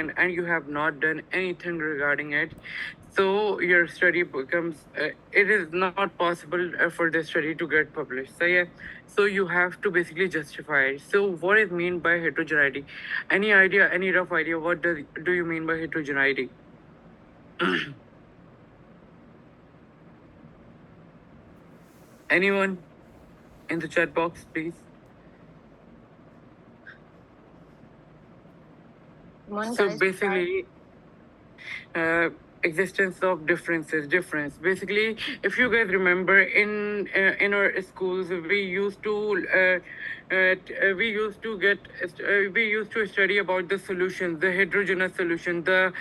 and you have not done anything regarding it, so your study becomes it is not possible for the study to get published. So yeah, so you have to basically justify it. So what is mean by heterogeneity? Any idea, any rough idea what do you mean by heterogeneity? Anyone in the chat box, please? So basically, uh, existence of difference basically, if you guys remember, in our schools we used to study about the solutions, the heterogeneous solution, the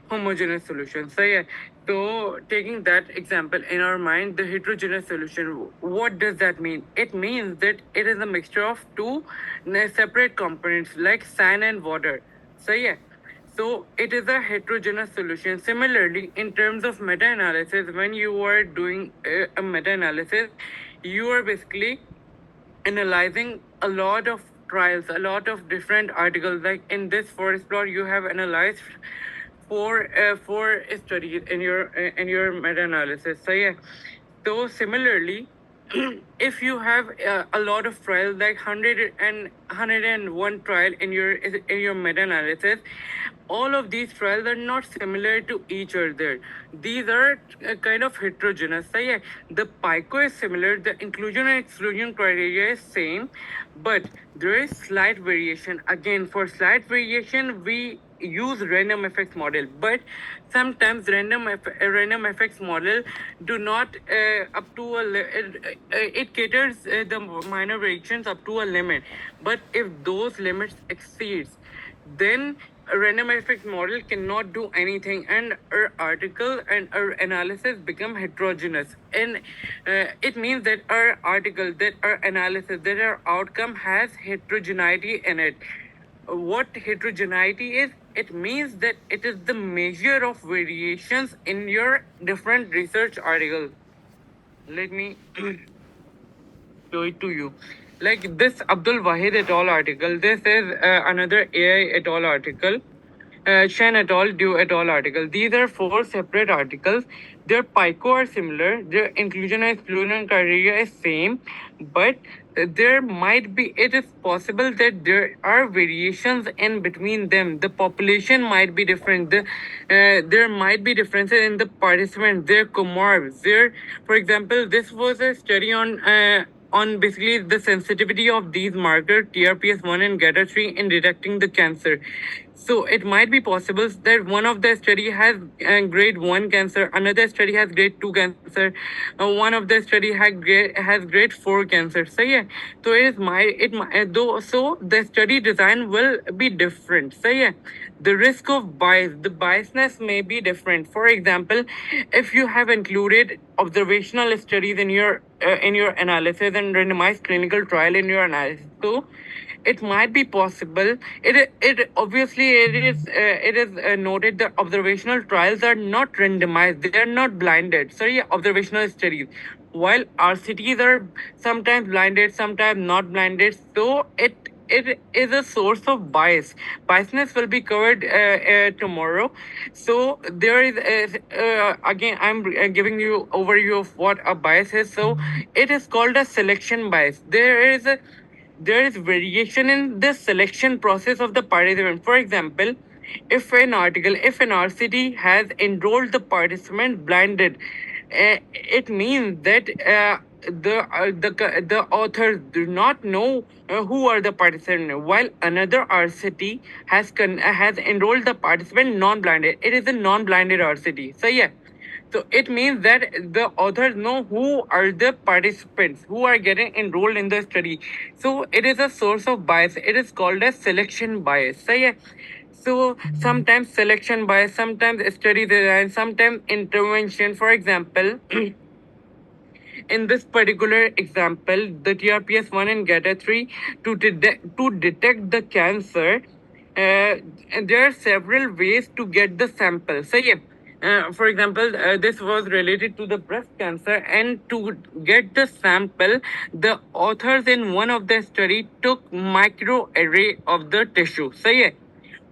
homogeneous solution. So yeah, so taking that example in our mind, the heterogeneous solution, what does that mean? It means that it is a mixture of two separate components like sand and water. So yeah, so it is a heterogeneous solution. Similarly, in terms of meta-analysis, when you are doing a meta-analysis, you are basically analyzing a lot of trials, a lot of different articles. Like in this forest plot, you have analyzed four studies in your meta-analysis. So yeah, so similarly, if you have a lot of trials, like 101 trial in your meta-analysis, all of these trials are not similar to each other. These are kind of heterogeneous. So yeah, the PICO is similar, the inclusion and exclusion criteria is same, but there is slight variation. Again, for slight variation, we use random effects model, but sometimes random effects model do not up to it caters the minor variations up to a limit, but if those limits exceeds, then a random effect model cannot do anything, and our article and our analysis become heterogeneous. And it means that our article, that our analysis, that our outcome has heterogeneity in it. What heterogeneity is? It means that it is the measure of variations in your different research articles. Let me show it to you. Like this Abdul Wahid et al. Article, this is another AI et al. Article, Shen et al., Du et al. Article. These are four separate articles. Their PICO are similar, their inclusion and exclusion criteria is same, but there might be, it is possible that there are variations in between them. The population might be different. There might be differences in the participants, their comorbs. For example, this was a study on basically the sensitivity of these markers TRPS1 and GATA3 in detecting the cancer. So it might be possible that one of the study has grade 1 cancer, another study has grade 2 cancer, one of the study has grade 4 cancer. So yeah, so though, so the study design will be different. So yeah, the risk of bias, the biasness may be different. For example, if you have included observational studies in your analysis and randomized clinical trial in your analysis, so it might be possible. It obviously it is noted that observational trials are not randomized. They are not blinded. So yeah, observational studies. While RCTs are sometimes blinded, sometimes not blinded. So it is a source of bias. Biasness will be covered tomorrow. So there is again, I'm giving you overview of what a bias is. So it is called a selection bias. There is variation in the selection process of the participant. For example, if an RCT has enrolled the participant blinded, it means that the authors do not know who are the participants, while another RCT has enrolled the participant non-blinded. It is a non-blinded RCT. So yeah, so it means that the authors know who are the participants who are getting enrolled in the study. So it is a source of bias. It is called as selection bias. So yeah. So sometimes selection bias, sometimes study design, sometimes intervention. For example, in this particular example, the TRPS1 and GATA3 to detect the cancer, and there are several ways to get the sample. So yeah, for example, this was related to the breast cancer, and to get the sample, the authors in one of the study took microarray of the tissue. So yeah,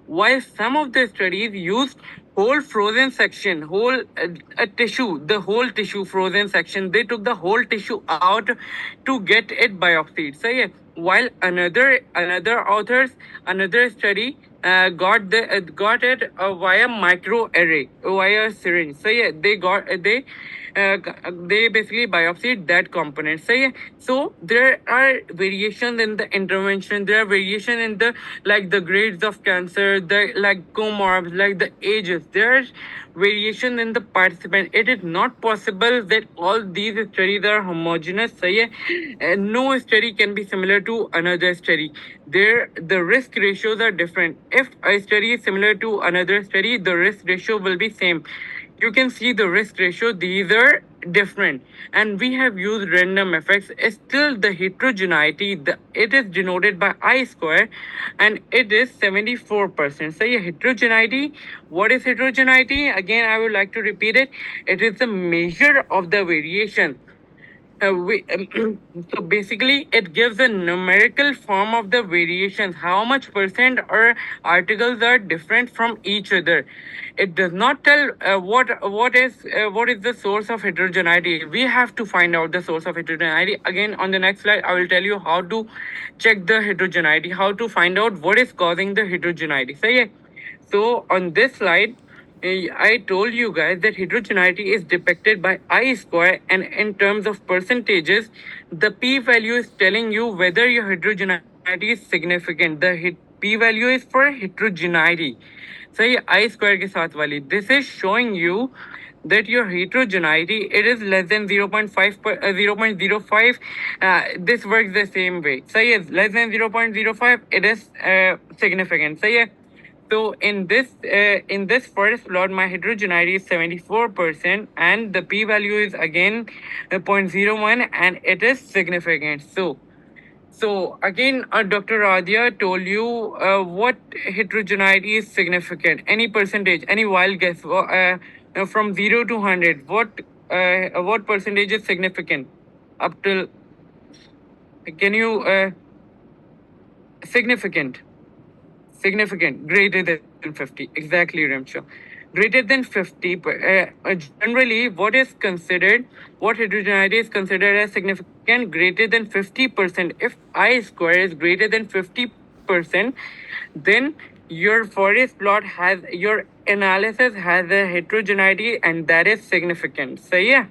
while some of the studies used whole frozen section, whole a tissue, the whole tissue frozen section. They took the whole tissue out to get it biopsied. So yeah, while another authors, another study got it via microarray, via syringe. So yeah, they basically biopsied that component. So yeah, so there are variations in the intervention. There are variation in the, like, the grades of cancer, the, like, comorbs, like the ages. There's variation in the participant. It is not possible that all these studies are homogeneous. So yeah, no study can be similar to another study. There, the risk ratios are different. If a study is similar to another study, the risk ratio will be same. You can see the risk ratio, these are different, and we have used random effects. Still the heterogeneity, it is denoted by I square, and it is 74%. So yeah, heterogeneity, what is heterogeneity? Again, I would like to repeat it. It is a measure of the variation. So basically, it gives a numerical form of the variations, how much percent or articles are different from each other. It does not tell what is the source of heterogeneity. We have to find out the source of heterogeneity. Again, on the next slide, I will tell you how to check the heterogeneity, how to find out what is causing the heterogeneity. So yeah, so on this slide, I told you guys that heterogeneity is depicted by I square, and in terms of percentages, the p value is telling you whether your heterogeneity is significant. The p value is for heterogeneity. So ये I square के साथ वाली, this is showing you that your heterogeneity, it is less than 0.5 0.05. This works the same way. So yes, less than 0.05, it is significant. So yeah, so in this first plot, my heterogeneity is 74%, and the p value is again 0.01, and it is significant. So again, Dr. Radhya told you what heterogeneity is significant. Any percentage, any wild guess, from 0 to 100, what percentage is significant? Up till, can you significant? Significant, greater than 50. Exactly, Ramsha. Greater than 50. Generally, what heterogeneity is considered as significant, greater than 50%. If I square is greater than 50%, then your forest plot has, your analysis has a heterogeneity, and that is significant. So, yeah.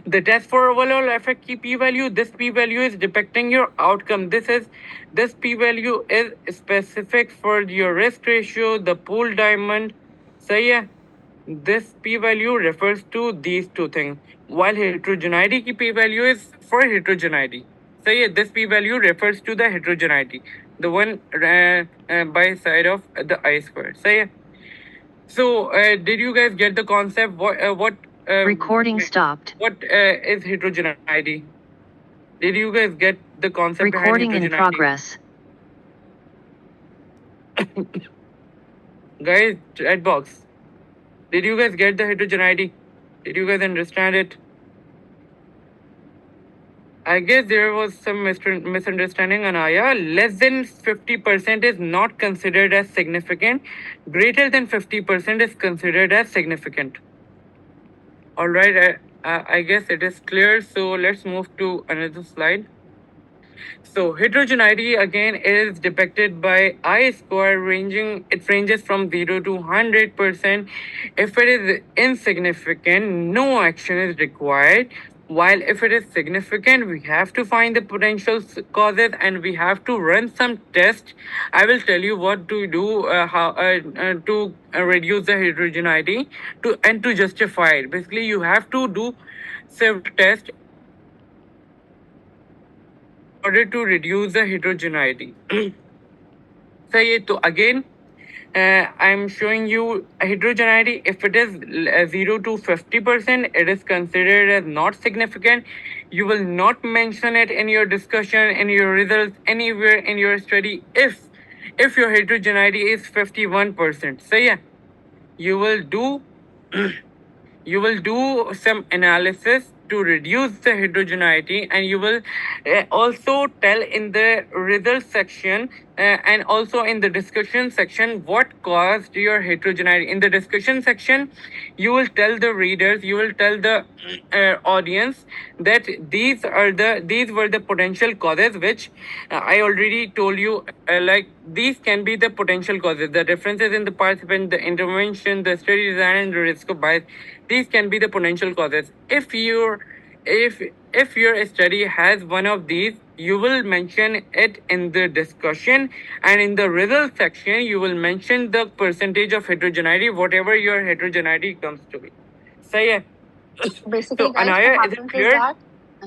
The test for overall effect key p-value, this p-value is depicting your outcome. This p-value is specific for your risk ratio, the pool diamond. So yeah, this p-value refers to these two things, while heterogeneity key p-value is for heterogeneity. So yeah, this p-value refers to the heterogeneity, the one by side of the I squared. So yeah. So, did you guys get the concept? What Recording stopped. What is heterogeneity? Did you guys get the concept Recording behind in heterogeneity? progress. Guys, chat box. Did you guys get the heterogeneity? Did you guys understand it? I guess there was some misunderstanding, Anaya. Less than 50% is not considered as significant. Greater than 50% is considered as significant. All right, I guess it is clear. So let's move to another slide. So heterogeneity again is depicted by I square ranging. It ranges from 0 to 100%. If it is insignificant, no action is required. While if it is significant, we have to find the potential causes, and we have to run some tests. I will tell you what to do, how to reduce the heterogeneity, to justify it. Basically, you have to do several tests order to reduce the heterogeneity. So yeah, so again, I'm showing you heterogeneity. If it is 0 to 50%, it is considered as not significant. You will not mention it in your discussion, in your results, anywhere in your study. If your heterogeneity is 51%, so yeah, you will do you will do some analysis to reduce the heterogeneity, and you will also tell in the result section And also in the discussion section, what caused your heterogeneity? In the discussion section, you will tell the readers, you will tell the audience that these were the potential causes, which I already told you. Like these can be the potential causes, the differences in the participant, the intervention, the study design, and the risk of bias. These can be the potential causes. If your study has one of these, you will mention it in the discussion, and in the result section you will mention the percentage of heterogeneity, whatever your heterogeneity comes to be. So yeah. Basically, So guys, what Anaya, is it happens is clear? that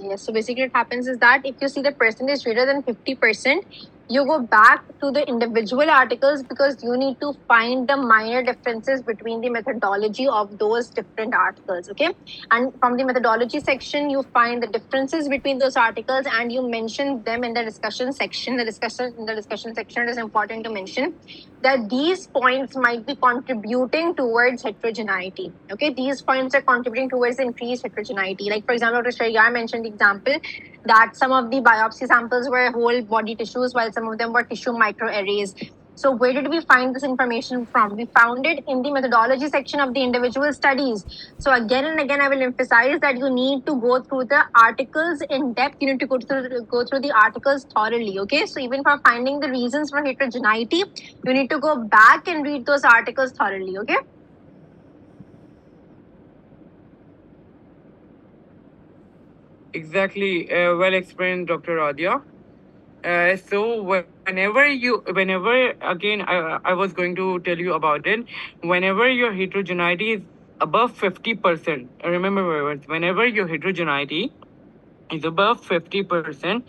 yes. So basically, what happens is that if you see the percentage greater than 50%, you go back to the individual articles because you need to find the minor differences between the methodology of those different articles. Okay, and from the methodology section, you find the differences between those articles and you mention them in the discussion section. The discussion section, it is important to mention that these points might be contributing towards heterogeneity. Okay, these points are contributing towards increased heterogeneity. Like for example, Dr. Sharyar mentioned the example that some of the biopsy samples were whole body tissues while some of them were tissue microarrays. So where did we find this information from? We found it in the methodology section of the individual studies. So again and again, I will emphasize that you need to go through the articles in depth. You need to go through the articles thoroughly. Okay. So even for finding the reasons for heterogeneity, you need to go back and read those articles thoroughly. Okay. Exactly. Well explained, Dr. Radia. So whenever again, I was going to tell you about it. Whenever your heterogeneity is above 50%, remember my words. Whenever your heterogeneity is above 50%,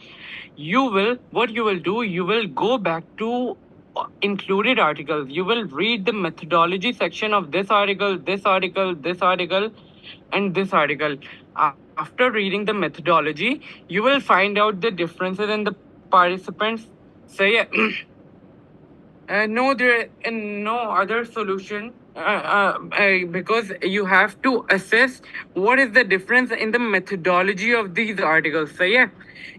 what you will do, you will go back to included articles. You will read the methodology section of this article, and this article. After reading the methodology, you will find out the differences in the participants. So yeah. No, there no other solution, because you have to assess what is the difference in the methodology of these articles. So yeah,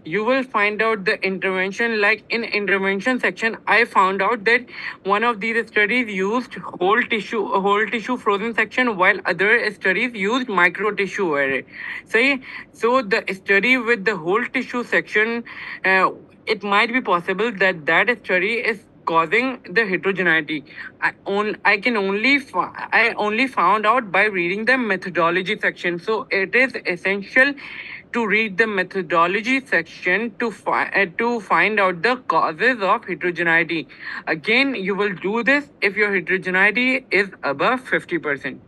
you will find out the intervention. Like in intervention section, I found out that one of these studies used whole tissue frozen section, while other studies used micro tissue array. So yeah, so the study with the whole tissue section, it might be possible that that study is causing the heterogeneity. I only found out by reading the methodology section. So it is essential to read the methodology section to find out the causes of heterogeneity. Again, you will do this if your heterogeneity is above 50%.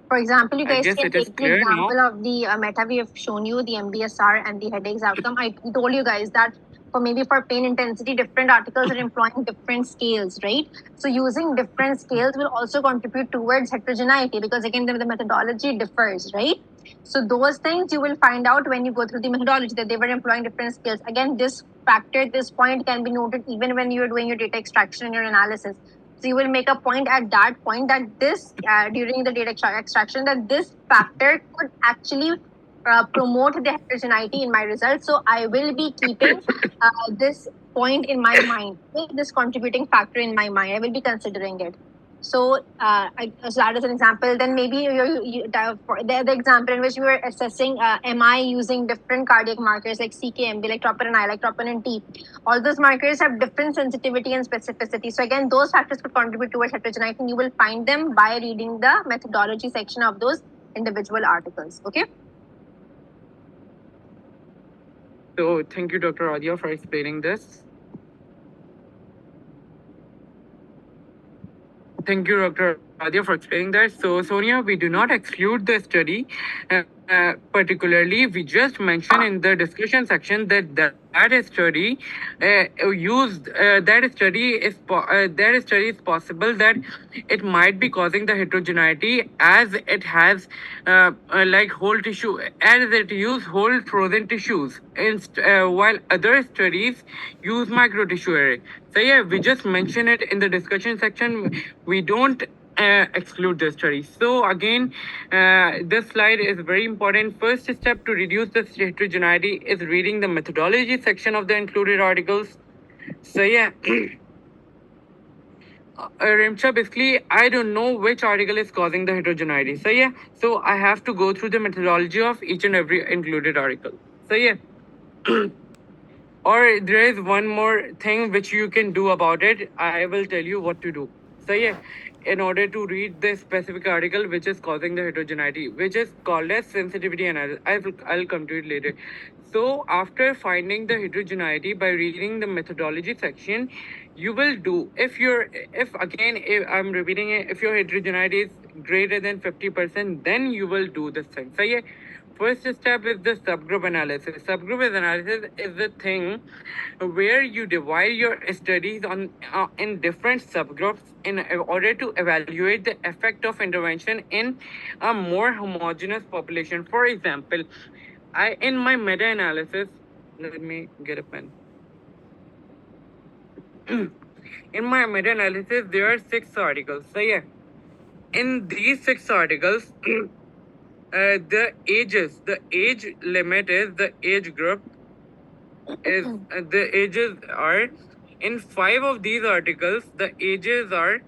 For example, you I guys guess can it is take the clear now. example of the meta we have shown you, the MBSR and the headaches outcome. I told you guys that for pain intensity, different articles are employing different scales, right? So using different scales will also contribute towards heterogeneity because again, the methodology differs, right? So those things you will find out when you go through the methodology that they were employing different scales. Again, this point can be noted even when you're doing your data extraction and your analysis. So you will make a point at that point that this during the data extraction that this factor could actually promote the heterogeneity in my results. So I will be keeping this point in my mind, this contributing factor in my mind. I will be considering it. So, so that is an example. Then maybe the example in which we were assessing MI using different cardiac markers like CKMB, like troponin I, like troponin T. All those markers have different sensitivity and specificity. So again, those factors could contribute towards heterogeneity. And you will find them by reading the methodology section of those individual articles. Okay. So thank you, Dr. Radia, for explaining this. Thank you, Dr. Radia, for explaining that. So, Sonia, we do not exclude the study. Particularly, we just mentioned in the discussion section that study used that study is possible that it might be causing the heterogeneity, as it has like whole tissue, as it use whole frozen tissues, while other studies use micro tissue array. So yeah, we just mention it in the discussion section. We don't exclude the study. So again, this slide is very important. First step to reduce the heterogeneity is reading the methodology section of the included articles. So yeah. Rimcha, basically, I don't know which article is causing the heterogeneity. So yeah, so I have to go through the methodology of each and every included article. So yeah, or there is one more thing which you can do about it. I will tell you what to do. So yeah, in order to read the specific article which is causing the heterogeneity, which is called as sensitivity analysis. I'll come to it later. So after finding the heterogeneity by reading the methodology section, you will do if I'm repeating it, if your heterogeneity is greater than 50%, then you will do this thing. So yeah, first step is the subgroup analysis. Subgroup analysis is the thing where you divide your studies on in different subgroups in order to evaluate the effect of intervention in a more homogeneous population. For example, I in my meta-analysis, let me get a pen. In my meta-analysis, there are 6 articles. So yeah, in these 6 articles, the age limit is the age group is the ages are in 5 of these articles. The ages are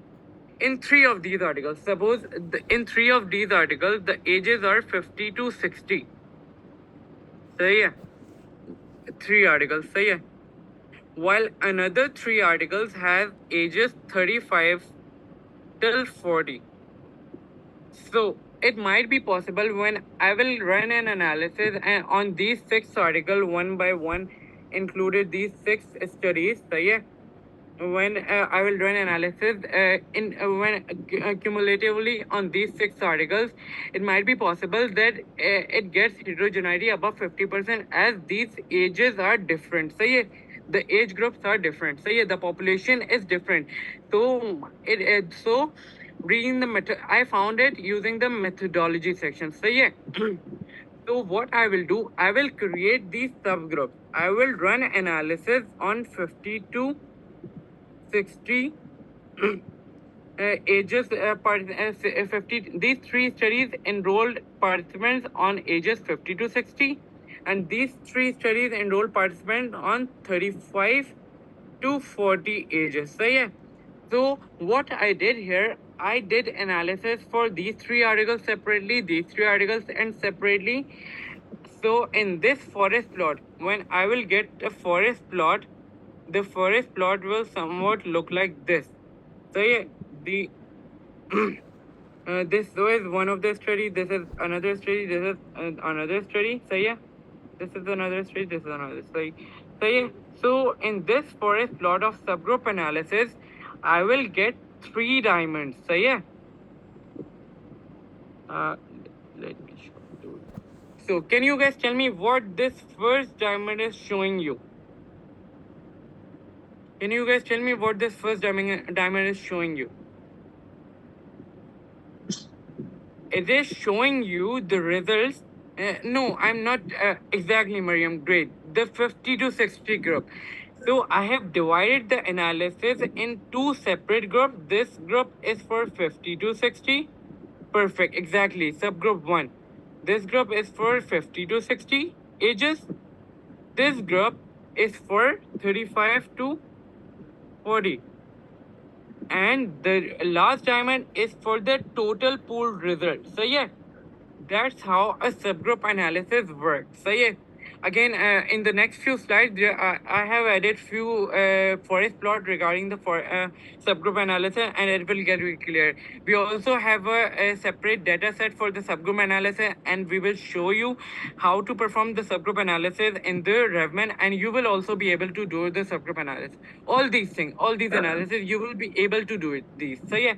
in 3 of these articles. Suppose in 3 of these articles, the ages are 50 to 60. So yeah, 3 articles. So yeah, while another 3 articles have ages 35 till 40. So it might be possible when I will run an analysis and on these 6 articles one by one, included these 6 studies. So yeah, when I will run analysis in when cumulatively on these 6 articles, it might be possible that it gets heterogeneity above 50% as these ages are different. So yeah, the age groups are different. So yeah, the population is different. So so reading the method, I found it using the methodology section. So yeah. So what I will do, I will create these subgroups. I will run analysis on 52 60 ages 50. These 3 studies enrolled participants on ages 50 to 60, and these 3 studies enrolled participants on 35 to 40 ages. So yeah, so what I did here, I did analysis for these 3 articles separately, these 3 articles and separately. So in this forest plot, when I will get a forest plot, the forest plot will somewhat look like this. So yeah, the this is one of the study. This is another study. This is another study. So yeah, this is another study. This is another study. So yeah, so in this forest plot of subgroup analysis, I will get 3 diamonds. So yeah, uh, let me show you. So can you guys tell me what this first diamond is showing you? Can you guys tell me what this first diamond is showing you? It is showing you the results. No, I'm not exactly, Mariam. Great. The 50 to 60 group. So I have divided the analysis in 2 separate groups. This group is for 50 to 60. Perfect. Exactly. Subgroup 1. This group is for 50 to 60 ages. This group is for 35 to 40. And the last diamond is for the total pool result. So yeah, that's how a subgroup analysis works. So yeah, again, in the next few slides, I have added few forest plot regarding the subgroup analysis, and it will get very clear. We also have a separate data set for the subgroup analysis, and we will show you how to perform the subgroup analysis in the Revman, and you will also be able to do the subgroup analysis. All these things, all these analysis, you will be able to do it. These. So yeah.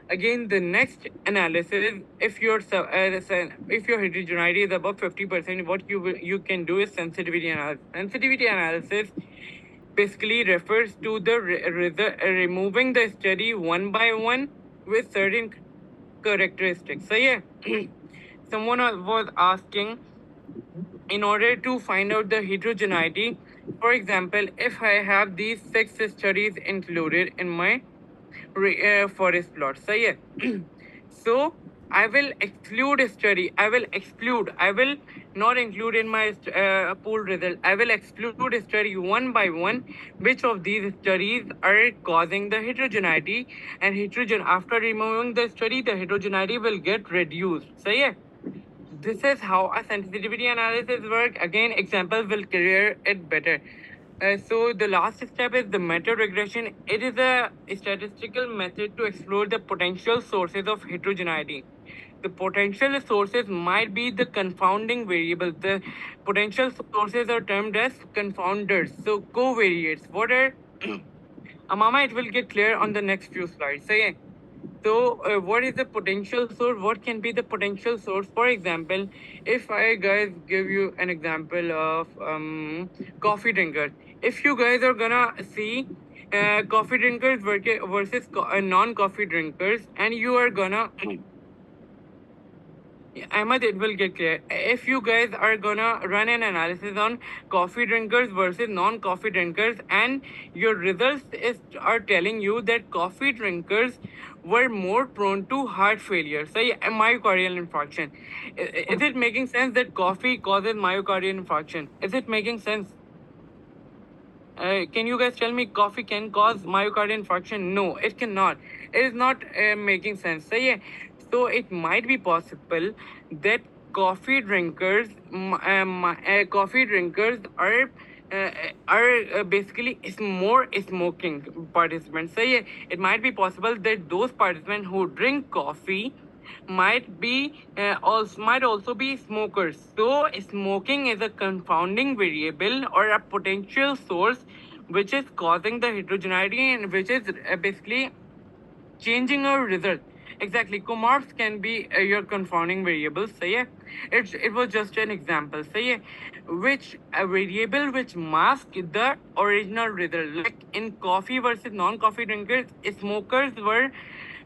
Again, the next analysis, if your heterogeneity is above 50%, what you can do is sensitivity analysis. Sensitivity analysis basically refers to the removing the study one by one with certain characteristics. So yeah, someone was asking, in order to find out the heterogeneity, for example, if I have these 6 studies included in my forest plot. So yeah, so I will exclude a study. I will exclude. I will not include in my pool result. I will exclude a study one by one. Which of these studies are causing the heterogeneity? And after removing the study, the heterogeneity will get reduced. So yeah, this is how a sensitivity analysis work. Again, examples will clear it better. So the last step is the meta regression. It is a statistical method to explore the potential sources of heterogeneity. The potential sources might be the confounding variables. The potential sources are termed as confounders. So covariates. What are Amama? It will get clear on the next few slides. So yeah. So, what is the potential source? What can be the potential source? For example, if I guys give you an example of coffee drinkers, if you guys are gonna see coffee drinkers versus non-coffee drinkers, and you are gonna Ahmad, it will get clear. If you guys are gonna run an analysis on coffee drinkers versus non-coffee drinkers, and your results are telling you that coffee drinkers were more prone to heart failure, say myocardial infarction. Is it making sense that coffee causes myocardial infarction? Is it making sense? Can you guys tell me coffee can cause myocardial infarction? No, it cannot. It is not making sense. So yeah, so it might be possible that coffee drinkers, coffee drinkers are basically more smoking participants. So yeah, it might be possible that those participants who drink coffee might also be smokers. So smoking is a confounding variable or a potential source which is causing the heterogeneity and which is basically changing our result. Exactly, Kumar's can be your confounding variables. So yeah, it was just an example. So yeah, which a variable which mask the original result. Like in coffee versus non-coffee drinkers,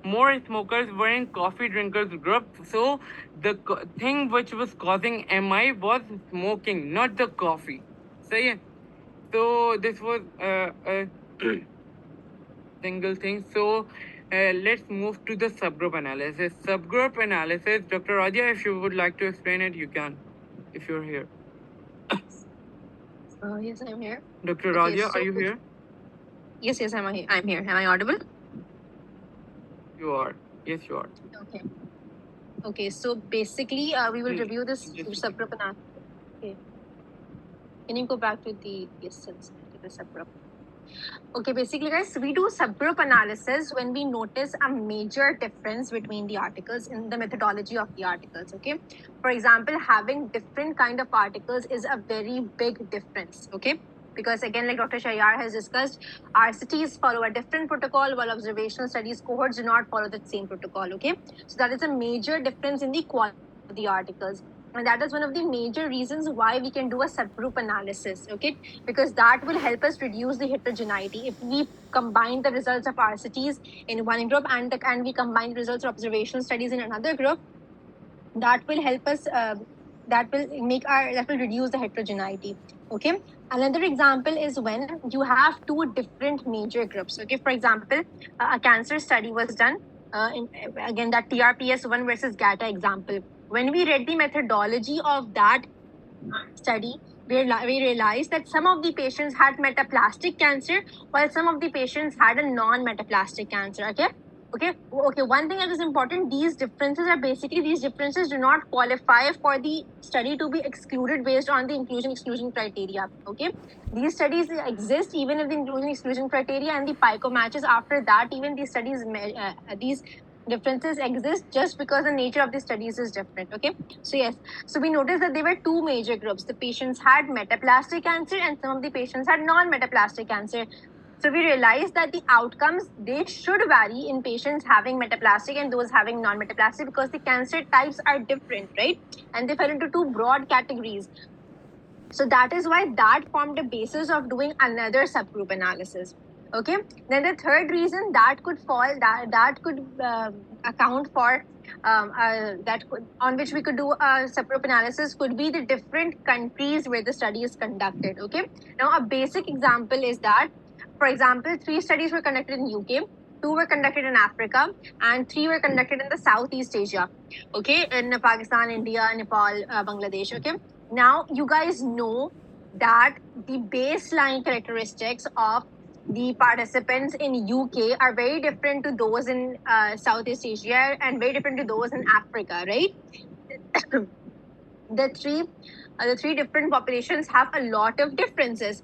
more smokers were in coffee drinkers group. So the thing which was causing MI was smoking, not the coffee. So yeah, so this was a single thing. So let's move to the subgroup analysis. Subgroup analysis, Dr. Raja, if you would like to explain it, you can, if you're here. Yes, I'm here. Dr. Okay, Raja, so- are you here? Yes, I'm here. I'm here. Am I audible? You are. Yes, you are. Okay. Okay, so basically, we will Hmm, review this just- subgroup analysis. Okay. Can you go back to the distance to the subgroup? Okay, basically, guys, we do subgroup analysis when we notice a major difference between the articles in the methodology of the articles. Okay, for example, having different kind of articles is a very big difference. Okay, because again, like Dr. Shayar has discussed, RCTs follow a different protocol while observational studies cohorts do not follow the same protocol. Okay, so that is a major difference in the quality of the articles. And that is one of the major reasons why we can do a subgroup analysis, okay? Because that will help us reduce the heterogeneity. If we combine the results of RCTs in one group and we combine the results of observational studies in another group, that will help us. That will reduce the heterogeneity. Okay. Another example is when you have two different major groups. Okay. For example, a cancer study was done. Again, that TRPS1 versus GATA example. When we read the methodology of that study, we realized that some of the patients had metaplastic cancer while some of the patients had a non-metaplastic cancer. Okay. One thing that is important, these differences do not qualify for the study to be excluded based on the inclusion exclusion criteria. Okay, these studies exist even if the inclusion exclusion criteria and the PICO matches. After that, even these differences exist just because the nature of the studies is different. Okay, so yes, so we noticed that there were two major groups. The patients had metaplastic cancer and some of the patients had non-metaplastic cancer. So we realized that the outcomes, they should vary in patients having metaplastic and those having non-metaplastic because the cancer types are different, right? And they fell into two broad categories. So that is why that formed the basis of doing another subgroup analysis. Okay. Then the third reason that could account for on which we could do a subgroup analysis could be the different countries where the study is conducted. Okay. Now a basic example is that, for example, 3 studies were conducted in UK. 2 were conducted in Africa, and 3 were conducted in the Southeast Asia. Okay, in Pakistan, India, Nepal, Bangladesh. Okay, now you guys know that the baseline characteristics of the participants in UK are very different to those in Southeast Asia and very different to those in Africa, right? the three the three different populations have a lot of differences.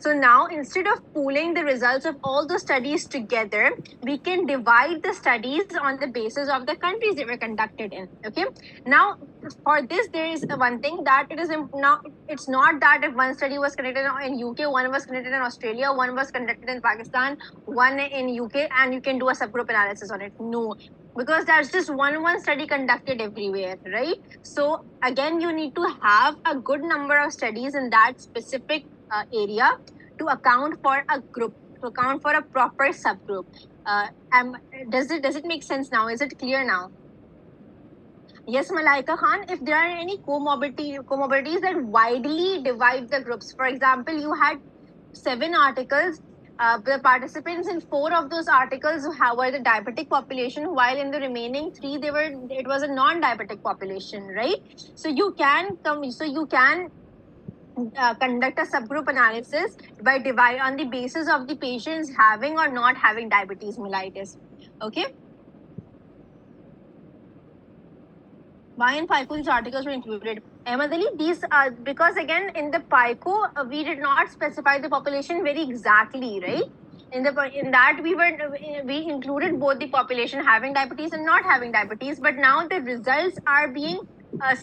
So now, instead of pooling the results of all the studies together, we can divide the studies on the basis of the countries they were conducted in. Okay. Now, for this, there is one thing that it is now. It's not that if one study was conducted in UK, one was conducted in Australia, one was conducted in Pakistan, one in UK, and you can do a subgroup analysis on it. No, because that's just one study conducted everywhere, right? So again, you need to have a good number of studies in that specific area to account for a group, to account for a proper subgroup. Does it make sense now? Is it clear now? Yes, Malaika Khan, if there are any comorbidities that widely divide the groups, for example, you had 7 articles. The participants in 4 of those articles were the diabetic population, while in the remaining 3, it was a non-diabetic population, right? So you can conduct a subgroup analysis by divide on the basis of the patients having or not having diabetes mellitus. Okay. Why in PICO these articles were included? Ahmed Ali, these because again in the PICO we did not specify the population very exactly, right? In that we included both the population having diabetes and not having diabetes, but now the results are being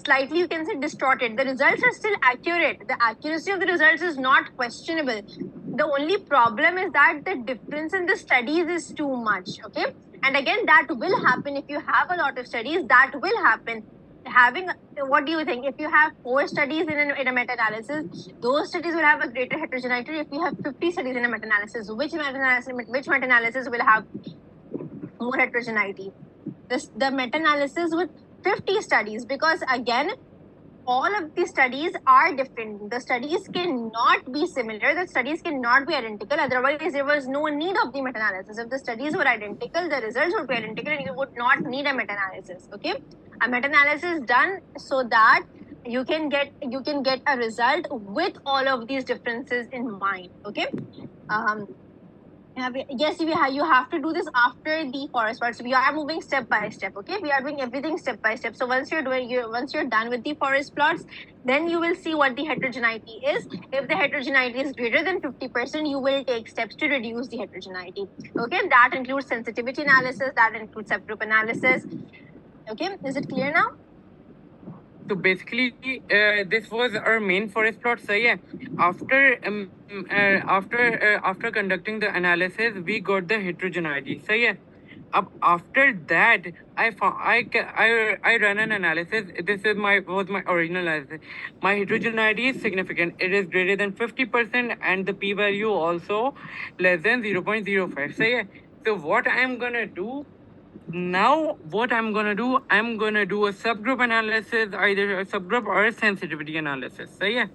slightly, you can say, distorted. The results are still accurate. The accuracy of the results is not questionable. The only problem is that the difference in the studies is too much. Okay, and again that will happen if you have a lot of studies. That will happen. What do you think? If you have 4 studies in a meta-analysis, those studies will have a greater heterogeneity. If you have 50 studies in a meta-analysis, which meta-analysis will have more heterogeneity? The meta-analysis with 50 studies, because again, all of the studies are different. The studies cannot be similar. The studies cannot be identical. Otherwise, there was no need of the meta-analysis. If the studies were identical, the results would be identical, and you would not need a meta-analysis. Okay, a meta-analysis done so that you can get a result with all of these differences in mind. Okay. Yes, you have to do this after the forest plots. We are moving step by step. Okay, we are doing everything step by step. So once you're done with the forest plots, then you will see what the heterogeneity is. If the heterogeneity is greater than 50%, you will take steps to reduce the heterogeneity. Okay, that includes sensitivity analysis, that includes subgroup analysis. Okay, is it clear now? So basically, this was our main forest plot. So yeah, after conducting the analysis, we got the heterogeneity. So yeah, after that, I ran an analysis. This is my original analysis. My heterogeneity is significant. It is greater than 50%, and the p-value also less than 0.05. So yeah, so what I'm gonna do now, what I'm gonna do, I'm gonna do a subgroup analysis, either a subgroup or a sensitivity analysis. So yeah.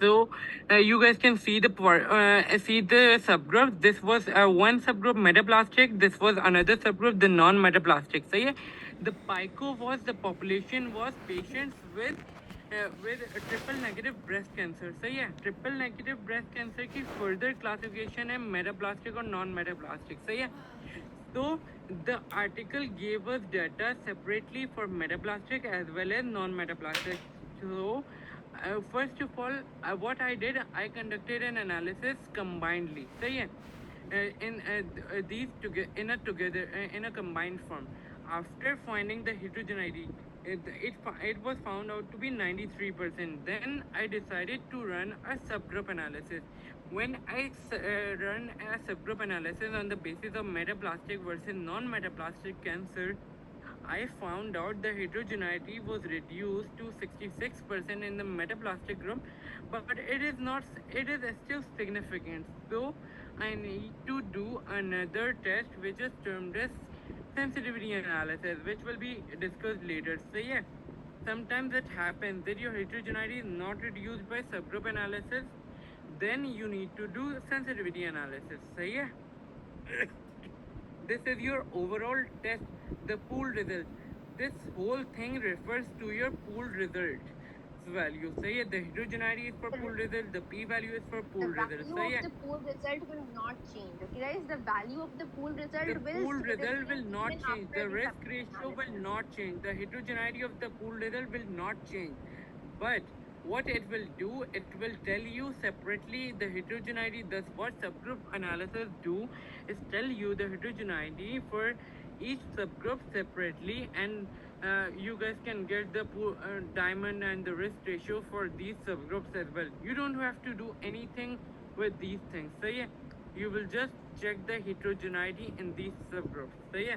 So you guys can see the subgroup. This was one subgroup metaplastic. This was another subgroup, the non-metaplastic. So yeah, the PICO was the population was patients with a triple negative breast cancer. So yeah, triple negative breast cancer की further classification है metaplastic or non-metaplastic. So yeah. So the article gave us data separately for metaplastic as well as non-metaplastic. So first of all, what I did, I conducted an analysis combinedly. So yeah, these in a combined form. After finding the heterogeneity, it was found out to be 93%. Then I decided to run a subgroup analysis. When I run a subgroup analysis on the basis of metaplastic versus non-metaplastic cancer, I found out the heterogeneity was reduced to 66% in the metaplastic group, but it is not. It is still significant. So I need to do another test, which is termed as sensitivity analysis, which will be discussed later. So yeah, sometimes it happens that your heterogeneity is not reduced by subgroup analysis. Then you need to do sensitivity analysis. So yeah. This is your overall test, the pool result. This whole thing refers to your pool result value. Say the heterogeneity is for pool result, the p value is for pool The result. value Say of the pool result will not change. Okay, guys, the value of the pool result the will pool stay the result will same not even change. after The the risk subgroup ratio will analysis. not change. The heterogeneity of the pool result will not change. But what it will do, it will tell you separately the heterogeneity. Thus, what subgroup analysis do is tell you the heterogeneity for each subgroup separately, and you guys can get the diamond and the risk ratio for these subgroups as well. You don't have to do anything with these things. So yeah, you will just check the heterogeneity in these subgroups. So yeah,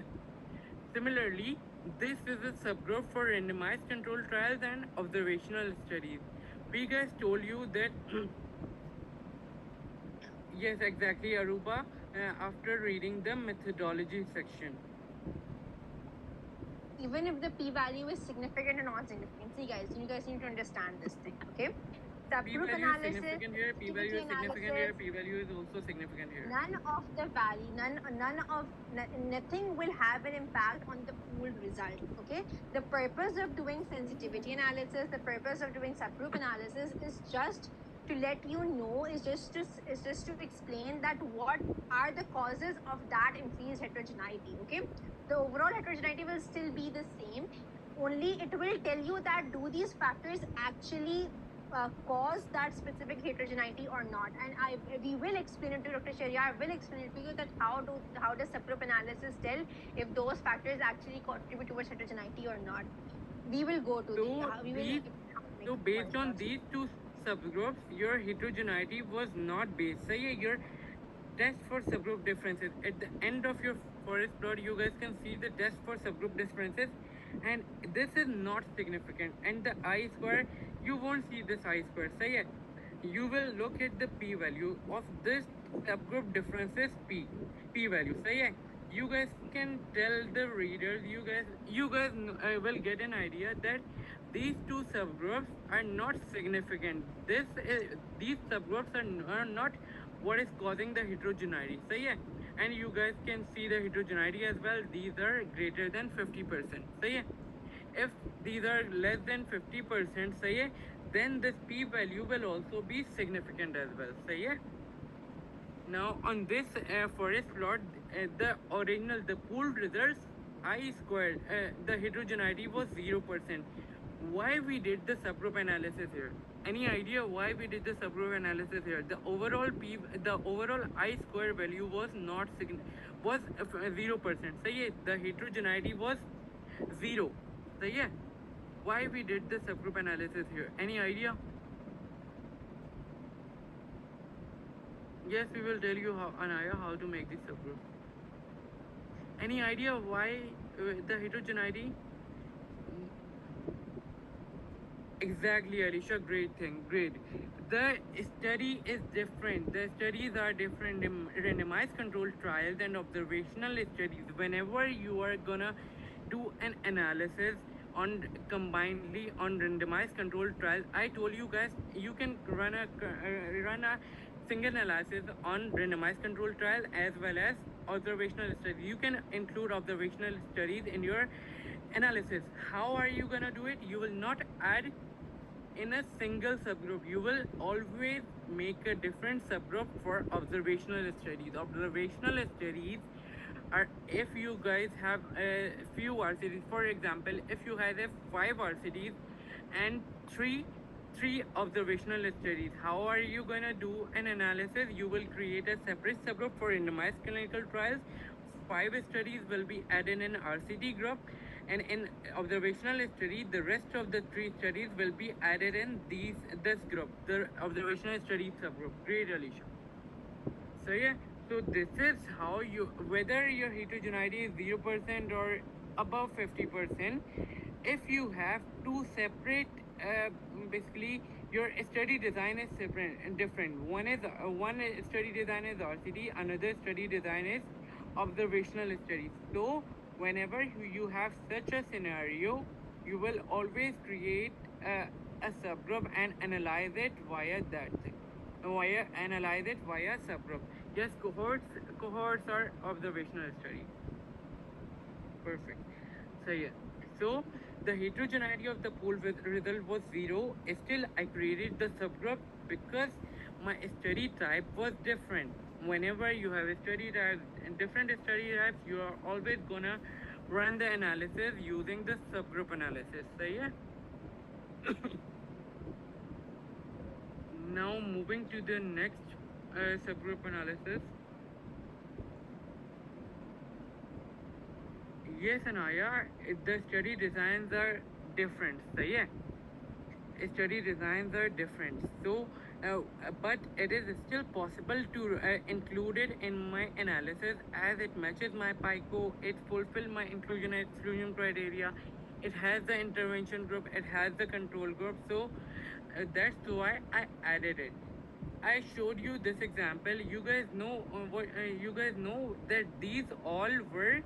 similarly, this is a subgroup for randomized control trials and observational studies. We guys told you that yes, exactly, Aruba, after reading the methodology section. Even if the p-value is significant or not significant, see guys, you guys need to understand this thing. Okay, P subgroup value is analysis, significant here, P value sensitivity is significant here, analysis, P value is also significant here. none of the value, nothing will have an impact on the pooled result. Okay, the purpose of doing sensitivity analysis, the purpose of doing subgroup analysis is just to let you know, is just to explain that what are the causes of that increased heterogeneity. Okay, the overall heterogeneity will still be the same, only it will tell you that do these factors actually cause that specific heterogeneity or not. And we will explain it to Dr. Sharia. I will explain it to you that how does subgroup analysis tell if those factors actually contribute towards heterogeneity or not. We will go to the So we will these, make so it based on first. these two subgroups, your heterogeneity was not based. So yeah, your test for subgroup differences at the end of your forest plot, you guys can see the test for subgroup differences, and this is not significant. And the I square, you won't see this I square. So yeah, you will look at the p value of this subgroup differences p value. So yeah, you guys can tell the readers, you guys will get an idea that these two subgroups are not significant. These subgroups are not what is causing the heterogeneity. So yeah, and you guys can see the heterogeneity as well. These are greater than 50%. So yeah, if these are less than 50%, so yeah, then this p value will also be significant as well. So yeah, now on this forest plot, the pooled results I squared, the heterogeneity was 0%. Why we did the subgroup analysis here? Any idea why we did the subgroup analysis here? The overall I square value was not was 0%. So yeah, the heterogeneity was 0. So yeah, why we did the subgroup analysis here? Any idea? Yes, we will tell you how, Anaya, how to make this subgroup. Any idea why the heterogeneity? Exactly, Alisha. Great thing. Great. The study is different. The studies are different. Randomized controlled trials and observational studies. Whenever you are gonna do an analysis on combinedly on randomized controlled trials, I told you guys you can run a single analysis on randomized controlled trial as well as observational studies. You can include observational studies in your analysis. How are you gonna do it? You will not add in a single subgroup. You will always make a different subgroup for observational studies. Observational studies are if you guys have a few RCDs. For example, if you have 5 RCDs and three observational studies, how are you gonna do an analysis? You will create a separate subgroup for randomized clinical trials. 5 studies will be added in RCT group, and in observational study, the rest of the 3 studies will be added in this group, the observational study subgroup. Great, Alicia. So yeah, so this is how you, whether your heterogeneity is 0% or above 50%, if you have two separate, basically your study design is separate and different. One study design is RCT, another study design is observational studies. So whenever you have such a scenario, you will always create a subgroup and analyze it via that thing, via analyze it via subgroup. Yes, cohorts, cohorts or observational studies. Perfect. So yeah. So the heterogeneity of the pool with result was 0. Still, I created the subgroup because my study type was different. Whenever you have a study type, different study types, you are always gonna run the analysis using the subgroup analysis. So yeah. Now moving to the next subgroup analysis. Yes, Anaya, the study designs are different. So yeah, study designs are different. So, but it is still possible to include it in my analysis as it matches my PICO. It fulfills my inclusion and exclusion criteria. It has the intervention group. It has the control group. So that's why I added it. I showed you this example. You guys know what you guys know that these all were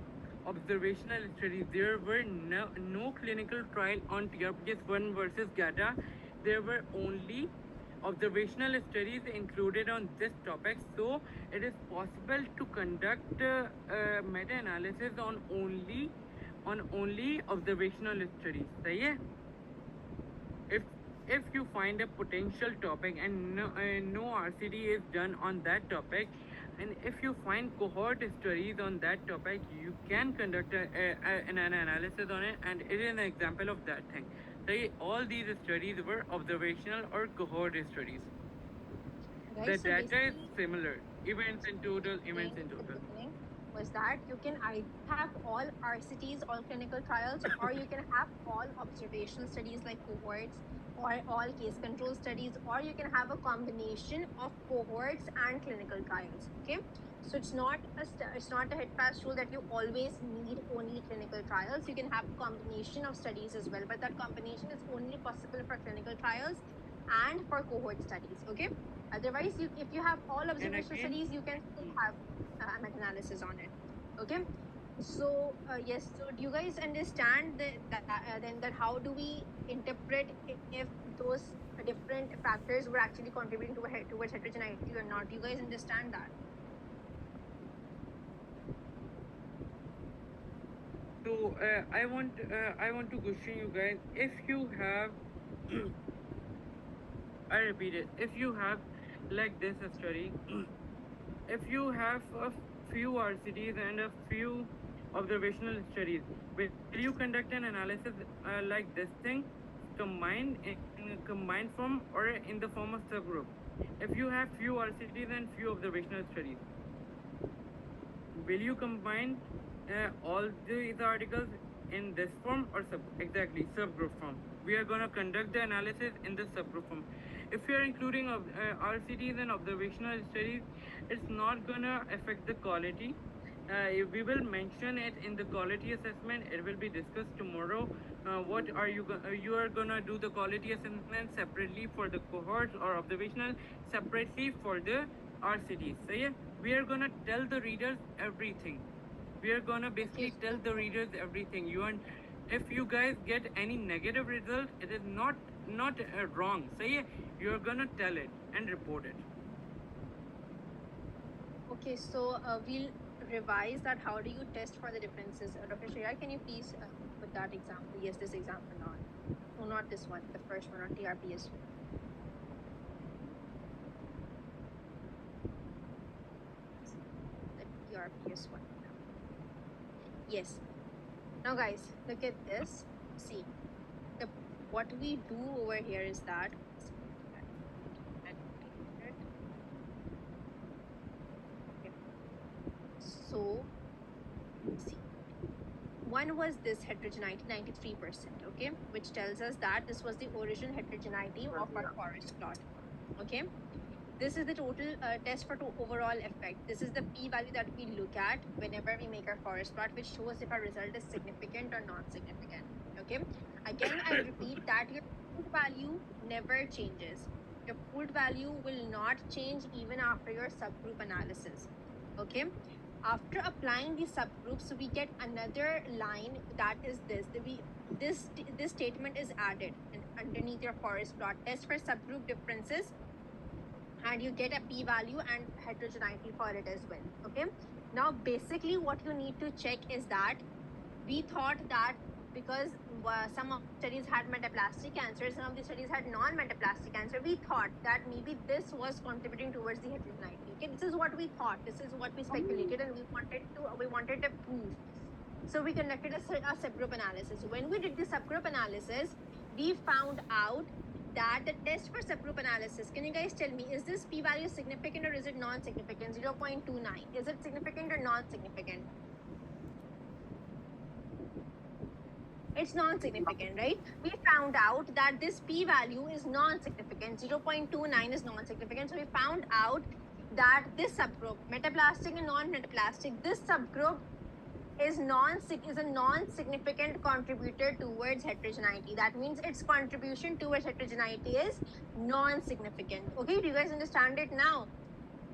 observational studies. There were no clinical trial on TRPS1 versus GATA. There were only observational studies included on this topic. So it is possible to conduct meta-analysis on only observational studies. सही है? If you find a potential topic and no RCD is done on that topic, and if you find cohort studies on that topic, you can conduct an analysis on it, and it is an example of that thing. So all these studies were observational or cohort studies. Right? The So data is basically, similar. Events in total, events saying in at the total. beginning was that you can either have all RCTs, all clinical trials, or you can have all observational studies like cohorts, or all case control studies, or you can have a combination of cohorts and clinical trials. Okay, so it's not a hit fast rule that you always need only clinical trials. You can have a combination of studies as well, but that combination is only possible for clinical trials and for cohort studies. Okay, otherwise, if you have all And observational again, studies, you can still have meta-analysis on it. Okay, so yes, so do you guys understand then that how do we interpret if those different factors were actually contributing towards heterogeneity or not? Do you guys understand that? so I want to question you guys. If you have I repeat it. If you have like this study, if you have a few RCTs and a few observational studies, will you conduct an analysis like this thing, combined form or in the form of subgroup? If you have few RCTs and few observational studies, will you combine all these articles in this form or exactly subgroup form? We are going to conduct the analysis in the subgroup form. If you are including RCTs and observational studies, it's not going to affect the quality. We will mention it in the quality assessment. It will be discussed tomorrow. What are you are gonna do the quality assessment separately for the cohorts or observational, separately for the RCTs. So yeah, we are gonna tell the readers everything. We are gonna basically Okay, tell the readers everything. If you guys get any negative result, it is not wrong. So yeah, you are gonna tell it and report it. okay, so we'll revise that. How do you test for the differences? Dr. Shreya, can you please put that example? Yes, this example on. No, not this one. The first one on TRPS. The TRPS one. Yes. Now, guys, look at this. See, what we do over here is that. Okay. So, see, one was this heterogeneity 93%, okay, which tells us that this was the original heterogeneity of our forest plot. Okay, this is the total test for overall effect. This is the p-value that we look at whenever we make our forest plot, which shows if our result is significant or non-significant. Okay, again I repeat that your pooled value never changes. Your pooled value will not change even after your subgroup analysis. Okay, after applying these subgroups, we get another line that is this statement is added and underneath your forest plot. Test for subgroup differences and you get a p-value and heterogeneity for it as well. Okay, now basically what you need to check is that we thought that because some of the studies had metaplastic cancer, some of the studies had non-metaplastic cancer, we thought that maybe this was contributing towards the heterogeneity. Okay, this is what we thought, this is what we speculated, and we wanted a proof. So we conducted a subgroup analysis. When we did the subgroup analysis, we found out that the test for subgroup analysis, can you guys tell me, is this p-value significant or is it non-significant? 0.29, is it significant or non-significant? It's non-significant, right? We found out that this p-value is non-significant. 0.29 is non-significant. So we found out that this subgroup, metaplastic and non-metaplastic, this subgroup is a non-significant contributor towards heterogeneity. That means its contribution towards heterogeneity is non-significant. Okay, do you guys understand it now?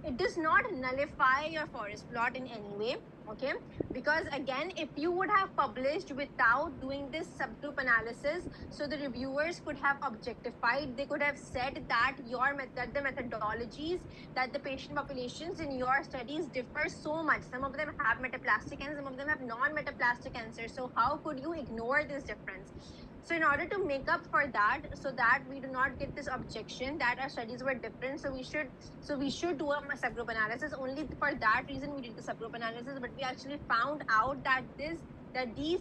It does not nullify your forest plot in any way. Okay, because again, if you would have published without doing this subgroup analysis, so the reviewers could have objectified, they could have said that the methodologies, that the patient populations in your studies differ so much. Some of them have metaplastic and some of them have non-metaplastic cancer. So how could you ignore this difference? So in order to make up for that, so that we do not get this objection that our studies were different, so we should do a subgroup analysis. Only for that reason we did the subgroup analysis, but we actually found out that these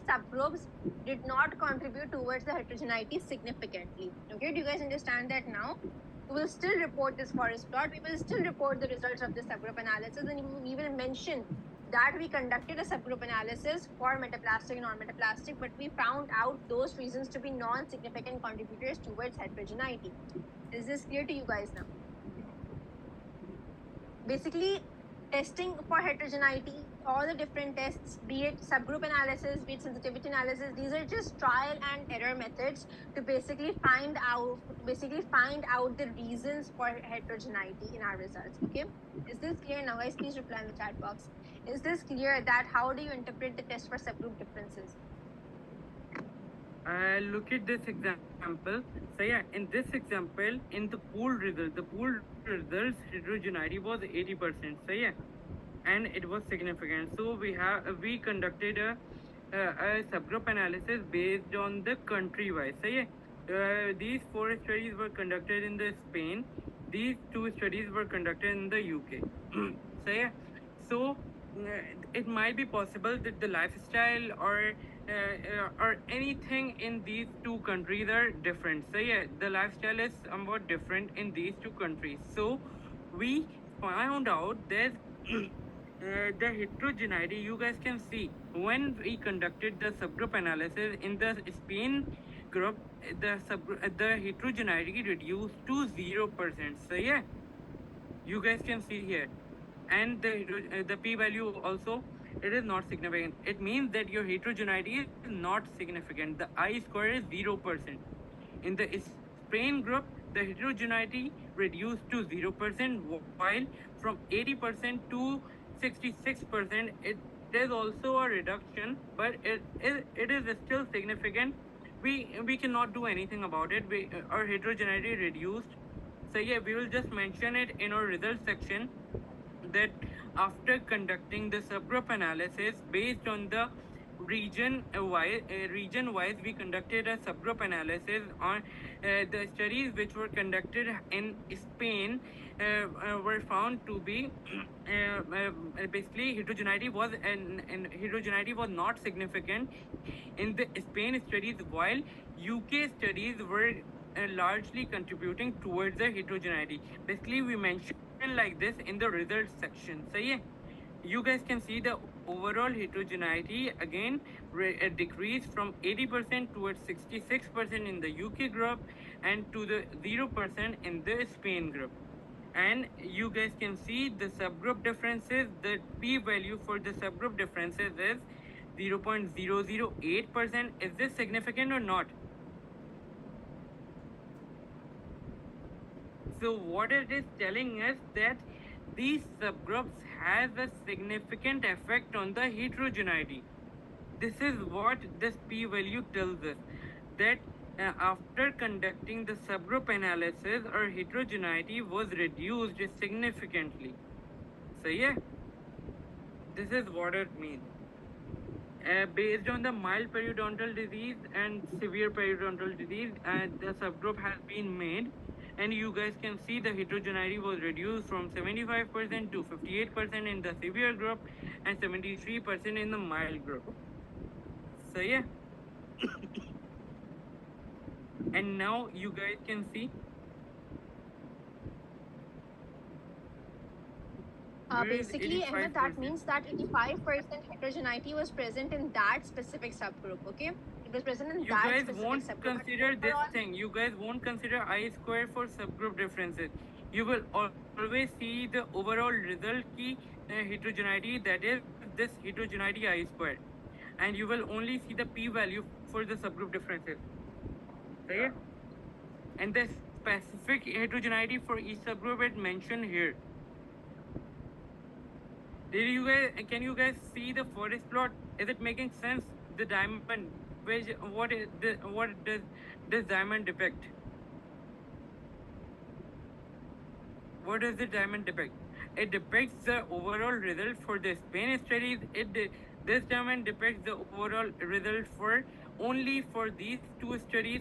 subgroups did not contribute towards the heterogeneity significantly. Okay, do you guys understand that now? We will still report this forest plot, we will still report the results of the subgroup analysis, and we will mention that we conducted a subgroup analysis for metaplastic and non-metaplastic, but we found out those reasons to be non-significant contributors towards heterogeneity. Is this clear to you guys now? Basically, testing for heterogeneity, all the different tests, be it subgroup analysis, be it sensitivity analysis, these are just trial and error methods to basically find out the reasons for heterogeneity in our results. Okay, is this clear now, guys? Please reply in the chat box. Is this clear that how do you interpret the test for subgroup differences? Look at this example. So yeah, in this example, in the pooled results, heterogeneity was 80%. So yeah, and it was significant. So we conducted a subgroup analysis based on the country wise. So yeah, these 4 studies were conducted in the Spain. These 2 studies were conducted in the UK. So yeah, so it might be possible that the lifestyle or anything in these 2 countries are different. So yeah, the lifestyle is somewhat different in these 2 countries. So we found out that the heterogeneity, you guys can see when we conducted the subgroup analysis in the Spain group, the heterogeneity reduced to 0%. So yeah, you guys can see here, and the p-value also, it is not significant. It means that your heterogeneity is not significant. The I-square is 0%. In the Spain group, the heterogeneity reduced to 0%, while from 80% to 66%, it is also a reduction, but it is still significant. We cannot do anything about it. Our heterogeneity reduced. So yeah, we will just mention it in our results section that after conducting the subgroup analysis based on the region wise, we conducted a subgroup analysis on the studies which were conducted in Spain were found to be basically heterogeneity was not significant in the Spain studies, while UK studies were largely contributing towards the heterogeneity. Basically, we mentioned like this in the results section. So yeah, you guys can see the overall heterogeneity again decreased from 80% towards 66% in the UK group and to the 0% in the Spain group. And you guys can see the subgroup differences. The p-value for the subgroup differences is 0.008%. Is this significant or not? So what it is telling us that these subgroups have a significant effect on the heterogeneity. This is what this p-value tells us, that After conducting the subgroup analysis, our heterogeneity was reduced significantly. So yeah, this is what it means. Based on the mild periodontal disease and severe periodontal disease, the subgroup has been made, and you guys can see the heterogeneity was reduced from 75% to 58% in the severe group and 73% in the mild group. So yeah, and now you guys can see where is Basically, Ahmed, that 85%. means that 85% heterogeneity was present in that specific subgroup. Okay, it was present in You that guys specific won't subgroup. But consider this overall, thing. You guys won't consider I square for subgroup differences. You will always see the overall result key heterogeneity, that is this heterogeneity I square, and you will only see the p value for the subgroup differences. Okay? And the specific heterogeneity for each subgroup is mentioned here. Did you guys? Can you guys see the forest plot? Is it making sense? The diamond, which what does this diamond depict? What does the diamond depict? It depicts the overall result for the Spain studies. This diamond depicts the overall result for only for these two studies.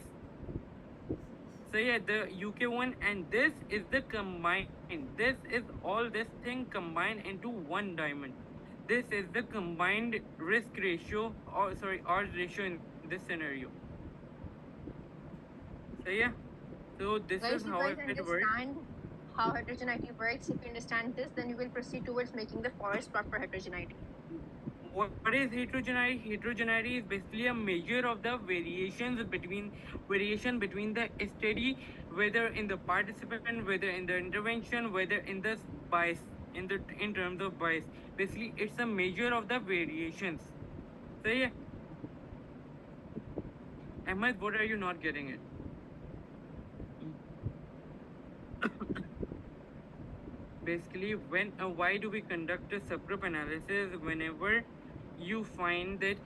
So yeah, the UK one, and this is the combined. This is all this thing combined into one diamond. This is the combined risk ratio, or sorry, odds ratio in this scenario. So yeah, so this guys, is you how guys it works. understand how heterogeneity works. If you understand this, then you will proceed towards making the forest plot for heterogeneity. What is heterogeneity? Heterogeneity is basically a measure of the variation between the study, whether in the participant, whether in the intervention, whether in the bias, in terms of bias. Basically, it's a measure of the variations. So yeah, Ahmed, what are you not getting it? Basically, why do we conduct a subgroup analysis whenever you find that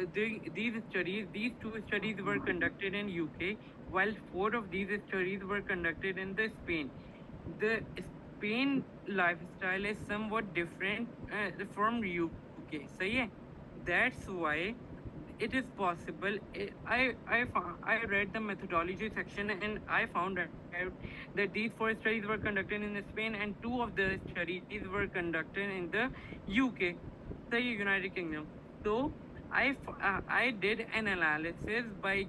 these two studies were conducted in UK, while four of these studies were conducted in the Spain. The Spain lifestyle is somewhat different from UK. So yeah, that's why it is possible. I read the methodology section, and I found out that these four studies were conducted in Spain, and two of the studies were conducted in the UK, the United Kingdom. So I did an analysis by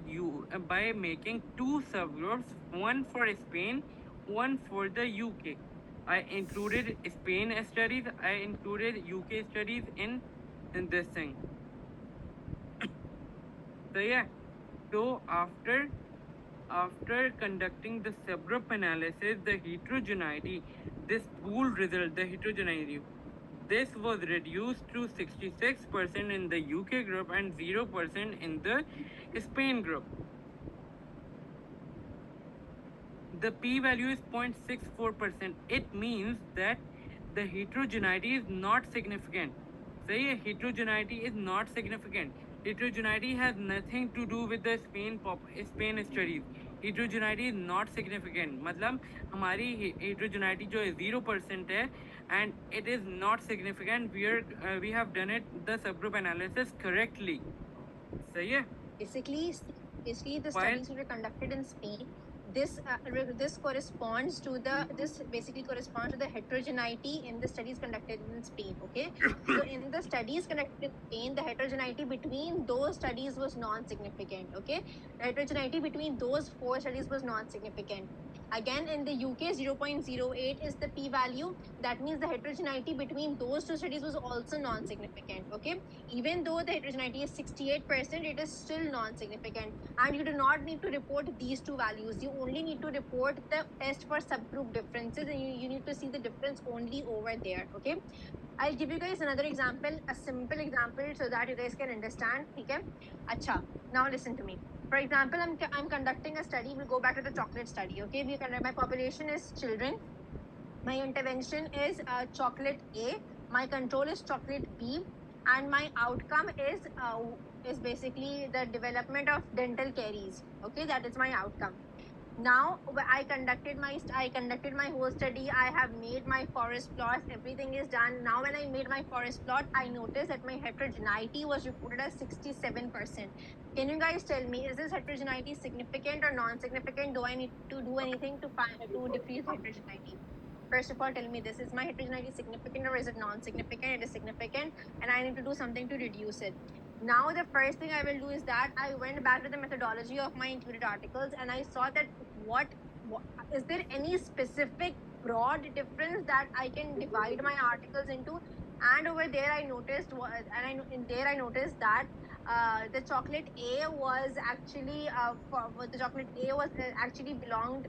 making two subgroups, one for Spain, one for the UK. I included Spain studies, I included UK studies in this thing. So yeah, so after conducting the subgroup analysis, the heterogeneity, this pool result, the heterogeneity, this was reduced to 66% in the UK group and 0% in the Spain group. The p-value is 0.64%. It means that the heterogeneity is not significant. Say heterogeneity is not significant. Heterogeneity has nothing to do with the Spain studies. Heterogeneity is not significant. मतलब हमारी heterogeneity जो है 0% है, and it is not significant. We have done it the subgroup analysis correctly. सही है? Basically, the While studies were conducted in Spain. This corresponds to the heterogeneity in the studies conducted in Spain. Okay, so in the studies conducted in Spain, the heterogeneity between those studies was non-significant. Okay, the heterogeneity between those four studies was non-significant. Again, in the UK, 0.08 is the p-value. That means the heterogeneity between those two studies was also non-significant. Okay, even though the heterogeneity is 68%, it is still non-significant. And you do not need to report these two values. You only need to report the test for subgroup differences, and you need to see the difference only over there. Okay, I'll give you guys another example, a simple example, so that you guys can understand. Okay, acha. Now listen to me. For example, I'm conducting a study. We'll go back to the chocolate study. Okay, my population is children. My intervention is chocolate A. My control is chocolate B. and my outcome is basically the development of dental caries. Okay, that is my outcome. Now I conducted my whole study. I have made my forest plots. Everything is done. Now when I made my forest plot, I noticed that my heterogeneity was reported as 67%. Can you guys tell me, is this heterogeneity significant or non-significant? Do I need to do anything to decrease heterogeneity? First of all, tell me this: is my heterogeneity significant or is it non-significant? It is significant, and I need to do something to reduce it. Now, the first thing I will do is that I went back to the methodology of my included articles and I saw that what is there any specific broad difference that I can divide my articles into? And over there, I noticed, in there I noticed that the chocolate A was actually the chocolate A was actually belonged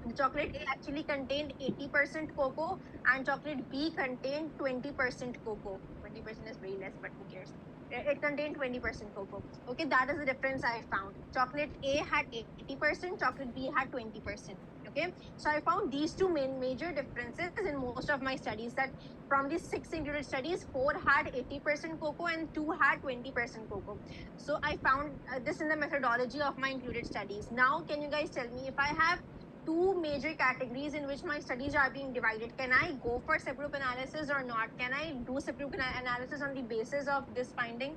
the chocolate A actually contained 80% cocoa and chocolate B contained 20% cocoa. 20% is very less, but who cares? It contained 20% cocoa. Okay, that is the difference I found. Chocolate A had 80%, chocolate B had 20%. Okay, so I found these two major differences in most of my studies, that from these 6 included studies, 4 had 80% cocoa and 2 had 20% cocoa. So I found this in the methodology of my included studies. Now, can you guys tell me, if I have two major categories in which my studies are being divided, can I go for subgroup analysis or not? Can I do subgroup analysis on the basis of this finding?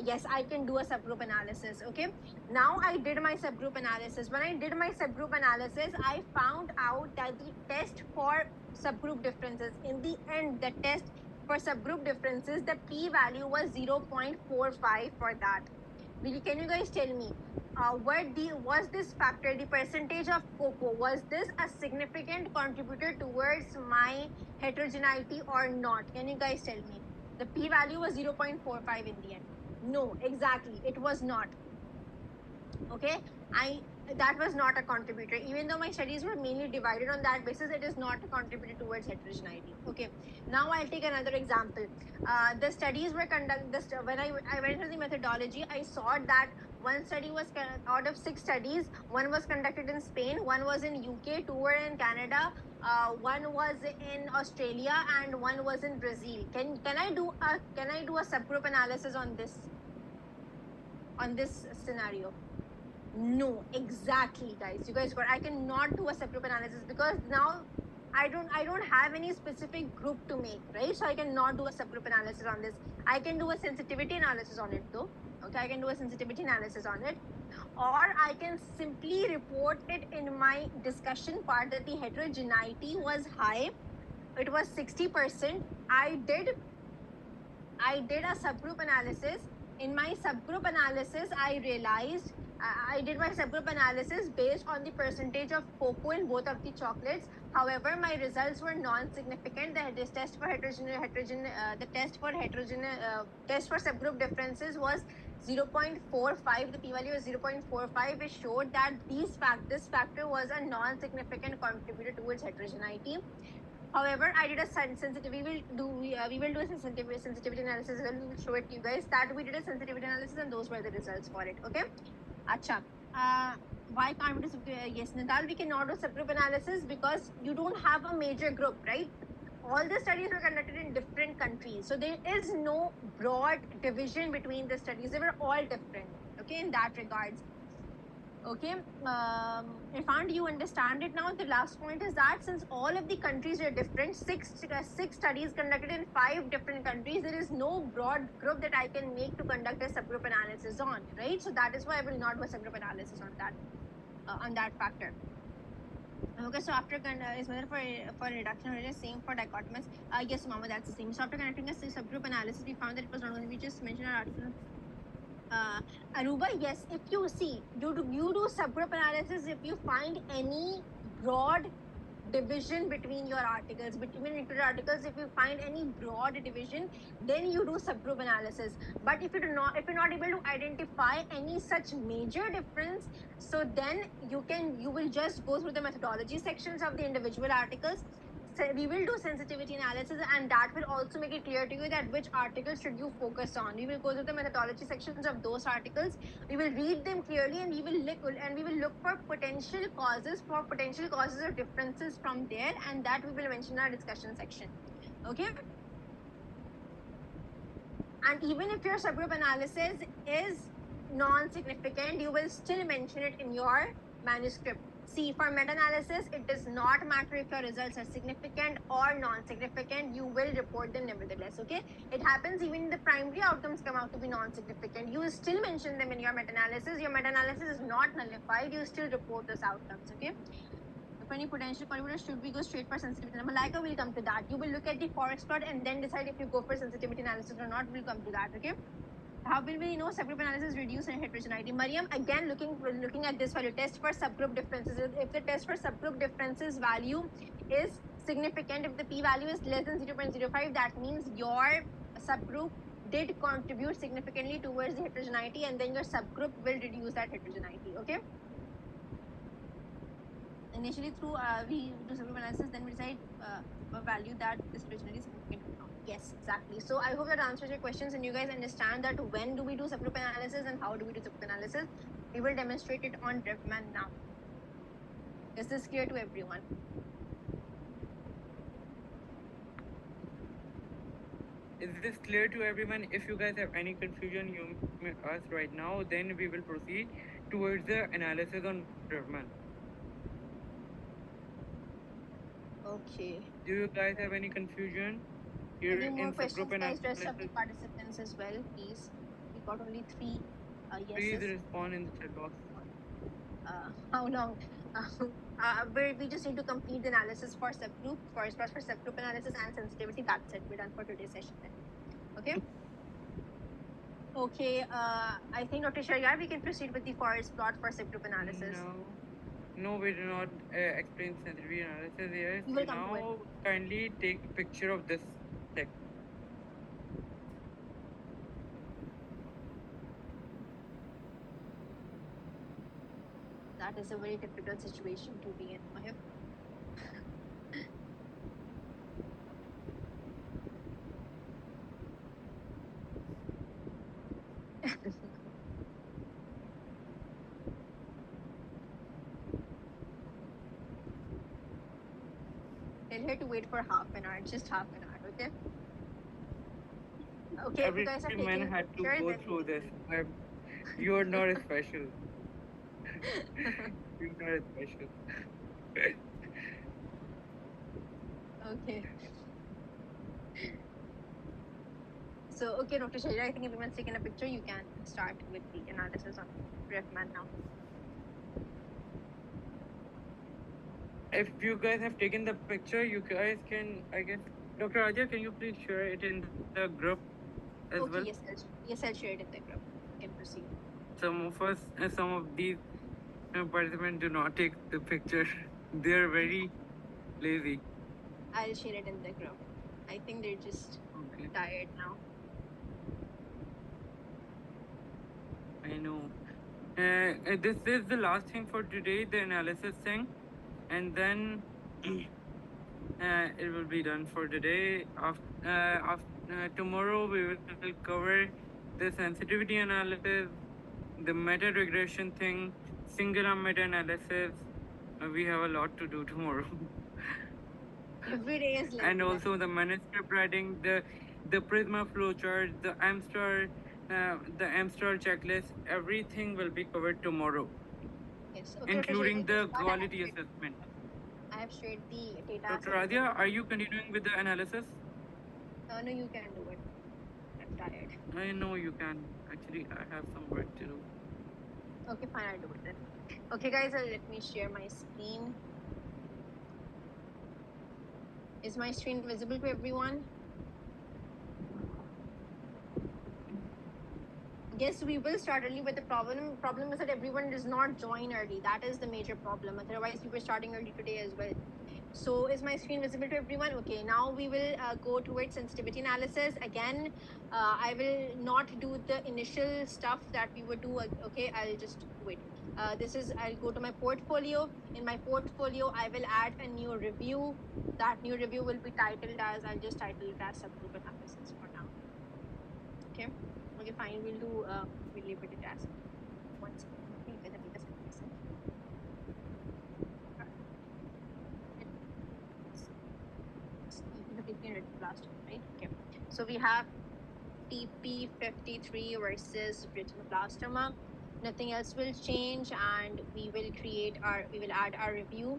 Yes, I can do a subgroup analysis. Okay, now I did my subgroup analysis. When I did my subgroup analysis, I found out that the test for subgroup differences, in the end, the test for subgroup differences, the p-value was 0.45 for that. Can you guys tell me, was this factor, the percentage of cocoa, was this a significant contributor towards my heterogeneity or not? Can you guys tell me? The p-value was 0.45 in the end. No, exactly, it was not. Okay, that was not a contributor. Even though my studies were mainly divided on that basis, it is not a contributor towards heterogeneity. Okay, now I'll take another example. The studies were conducted, when I went through the methodology, I saw that one study was, out of 6 studies, one was conducted in Spain, one was in UK, 2 were in Canada, one was in Australia, and one was in Brazil. Can I do a subgroup analysis on this scenario? No, exactly, guys. You guys got. I cannot do a subgroup analysis because now I don't have any specific group to make, right? So I cannot do a subgroup analysis on this. I can do a sensitivity analysis on it though. Okay, I can do a sensitivity analysis on it, or I can simply report it in my discussion part that the heterogeneity was high. It was 60%. I did a subgroup analysis. In my subgroup analysis, I realized I did my subgroup analysis based on the percentage of cocoa in both of the chocolates. However, my results were non-significant. The test for test for subgroup differences was 0.45. The p-value was 0.45, which showed that this factor was a non-significant contributor towards heterogeneity. However, I did a sensitivity. We will do a sensitivity analysis, and we will show it to you guys that we did a sensitivity analysis, and those were the results for it. Okay. Acha. Why can't we do yes, Nidal? We cannot do subgroup analysis because you don't have a major group, right? All the studies were conducted in different countries, so there is no broad division between the studies. They were all different. Okay, in that regards. Okay, Irfan, do you understand it now? The last point is that since all of the countries are different, six studies conducted in 5 different countries, there is no broad group that I can make to conduct a subgroup analysis on, right? So that is why I will not do a subgroup analysis on that factor. Okay, so after is whether for reduction or same for dichotomous. Yes, Mama, that's the same. So after conducting a subgroup analysis, we found that it was not only we just mentioned our article. Aruba, yes, if you see, you do subgroup analysis if you find any broad division between your articles, between included articles. If you find any broad division, then you do subgroup analysis. But if you're not able to identify any such major difference, so then you will just go through the methodology sections of the individual articles. So we will do sensitivity analysis, and that will also make it clear to you that which articles should you focus on. We will go through the methodology sections of those articles. We will read them clearly, and we will look for potential causes of differences from there, and that we will mention in our discussion section. Okay. And even if your subgroup analysis is non-significant, you will still mention it in your manuscript. See, for meta-analysis, it does not matter if your results are significant or non-significant, you will report them nevertheless, okay? It happens even if the primary outcomes come out to be non-significant. You will still mention them in your meta-analysis. Your meta-analysis is not nullified, you still report those outcomes, okay? For any potential contributors, should we go straight for sensitivity? Now, Malika will come to that. You will look at the forest plot and then decide if you go for sensitivity analysis or not. We'll come to that, okay? How will we know subgroup analysis reduce heterogeneity? Mariam, again, looking at this value, test for subgroup differences. If the test for subgroup differences value is significant, if the p-value is less than 0.05, that means your subgroup did contribute significantly towards the heterogeneity, and then your subgroup will reduce that heterogeneity, okay? Initially through we do subgroup analysis, then we decide a value that is heterogeneity significant or not. Yes, exactly. So I hope that answers your questions and you guys understand that when do we do subgroup analysis and how do we do subgroup analysis. We will demonstrate it on DrevMan now. Is this clear to everyone? Is this clear to everyone? If you guys have any confusion, you may ask right now. Then we will proceed towards the analysis on DrevMan. Okay. Do you guys have any confusion? Here Any more in questions, subgroup guys? Rest of analysis, the participants as well, please. We got only 3 please yeses. respond in the chat box. How long? We just need to complete the analysis for subgroup, for subgroup analysis and sensitivity. That's it. We're done for today's session then. Okay. Okay. I think Dr. Sharyar, we can proceed with the forest plot for subgroup analysis. No, we do not explain sensitivity analysis here. We will come to Now, kindly take a picture of this text. That is a very difficult situation to be in, Mahib. Tell her to wait for half an hour, just half an hour, okay? Okay, Every if you guys are man taking had to picture, go then through this. You are not special. You're not special. Okay. So, okay, Dr. Sharyar, I think everyone's taken a picture. You can start with the analysis on DrevMan now. If you guys have taken the picture, you guys can, I guess, Dr. Raja, can you please share it in the group as Okay, well? yes, I'll share it in the group. You can proceed. Some of us, some of these participants do not take the picture. They are very lazy. I'll share it in the group. I think they're just tired now. I know. This is the last thing for today, the analysis thing, and then it will be done for today. Tomorrow we will cover the sensitivity analysis, the meta regression thing, single arm meta analysis. We have a lot to do tomorrow. Every day is like and also the manuscript writing, the Prisma flowchart, the MSTAR checklist, everything will be covered tomorrow. Yes, okay, including the quality assessment. I have shared the data. Dr. Radia, are you continuing with the analysis? No, you can do it. I'm tired. I know you can. Actually, I have some work to do. Okay, fine, I'll do it then. Okay, guys, let me share my screen. Is my screen visible to everyone? Yes, we will start early, but the problem is that everyone does not join early. That is the major problem. Otherwise, we were starting early today as well. So is my screen visible to everyone? Okay, now we will go towards sensitivity analysis. Again, I will not do the initial stuff that we would do. Okay, I'll just wait. I'll go to my portfolio. In my portfolio, I will add a new review. That new review will be titled as, I'll just title it as subgroup analysis for now. Okay, fine, we'll leave it as once we get the data set. Last, right? Okay. So we have TP53 versus retinoblastoma. Nothing else will change, and we will add our review.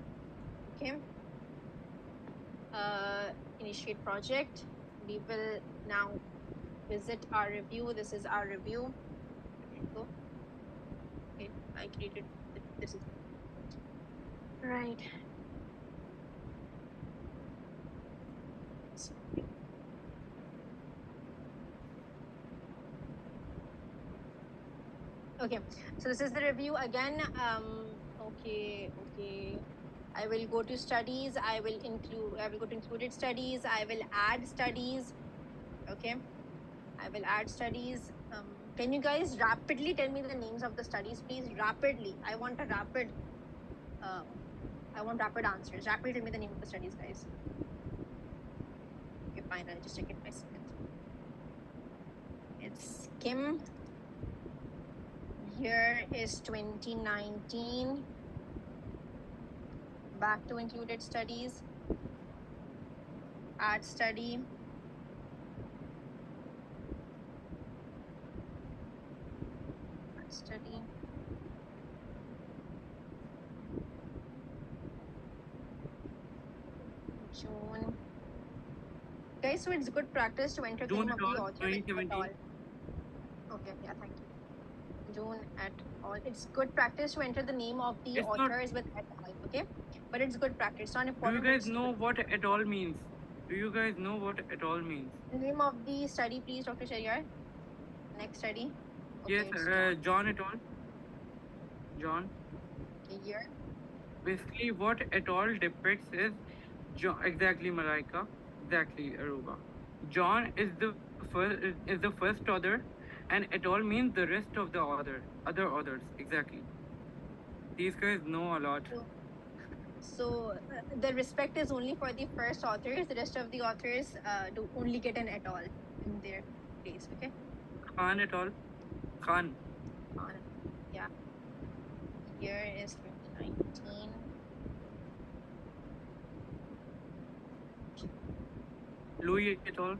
Okay. Initiate project. We will now visit our review. This is our review. Go. Okay, I created this is right. Okay, so this is the review again. Okay. I will go to studies. I will go to included studies. I will add studies. Okay, I will add studies. Can you guys rapidly tell me the names of the studies, please? Rapidly. I want rapid answers. Rapidly tell me the name of the studies, guys. Okay, fine. I'll just check it myself. It's Kim. Here is 2019. Back to included studies. Add study. Add study. June. Guys, so it's good practice to enter the June name of et al. the author. 2017. Okay, yeah, thank you. June et al. It's good practice to enter the name of the It's not- authors with et al. Okay, but it's good practice. It's not Do you important. guys know what et al. means? Do you guys know what et al. means? The name of the study, please, Dr. Sharyar. Next study. Okay, Yes, it's John et al. John. okay, year. Basically, what et al. depicts is exactly Malaika, exactly Aruba. John is the first author, and et al. means the rest of the other authors. Exactly. These guys know a lot. So the respect is only for the first authors. The rest of the authors do only get an et al. in their place. Okay. Khan et al. Khan. Yeah. Year is 2019. Louis et al.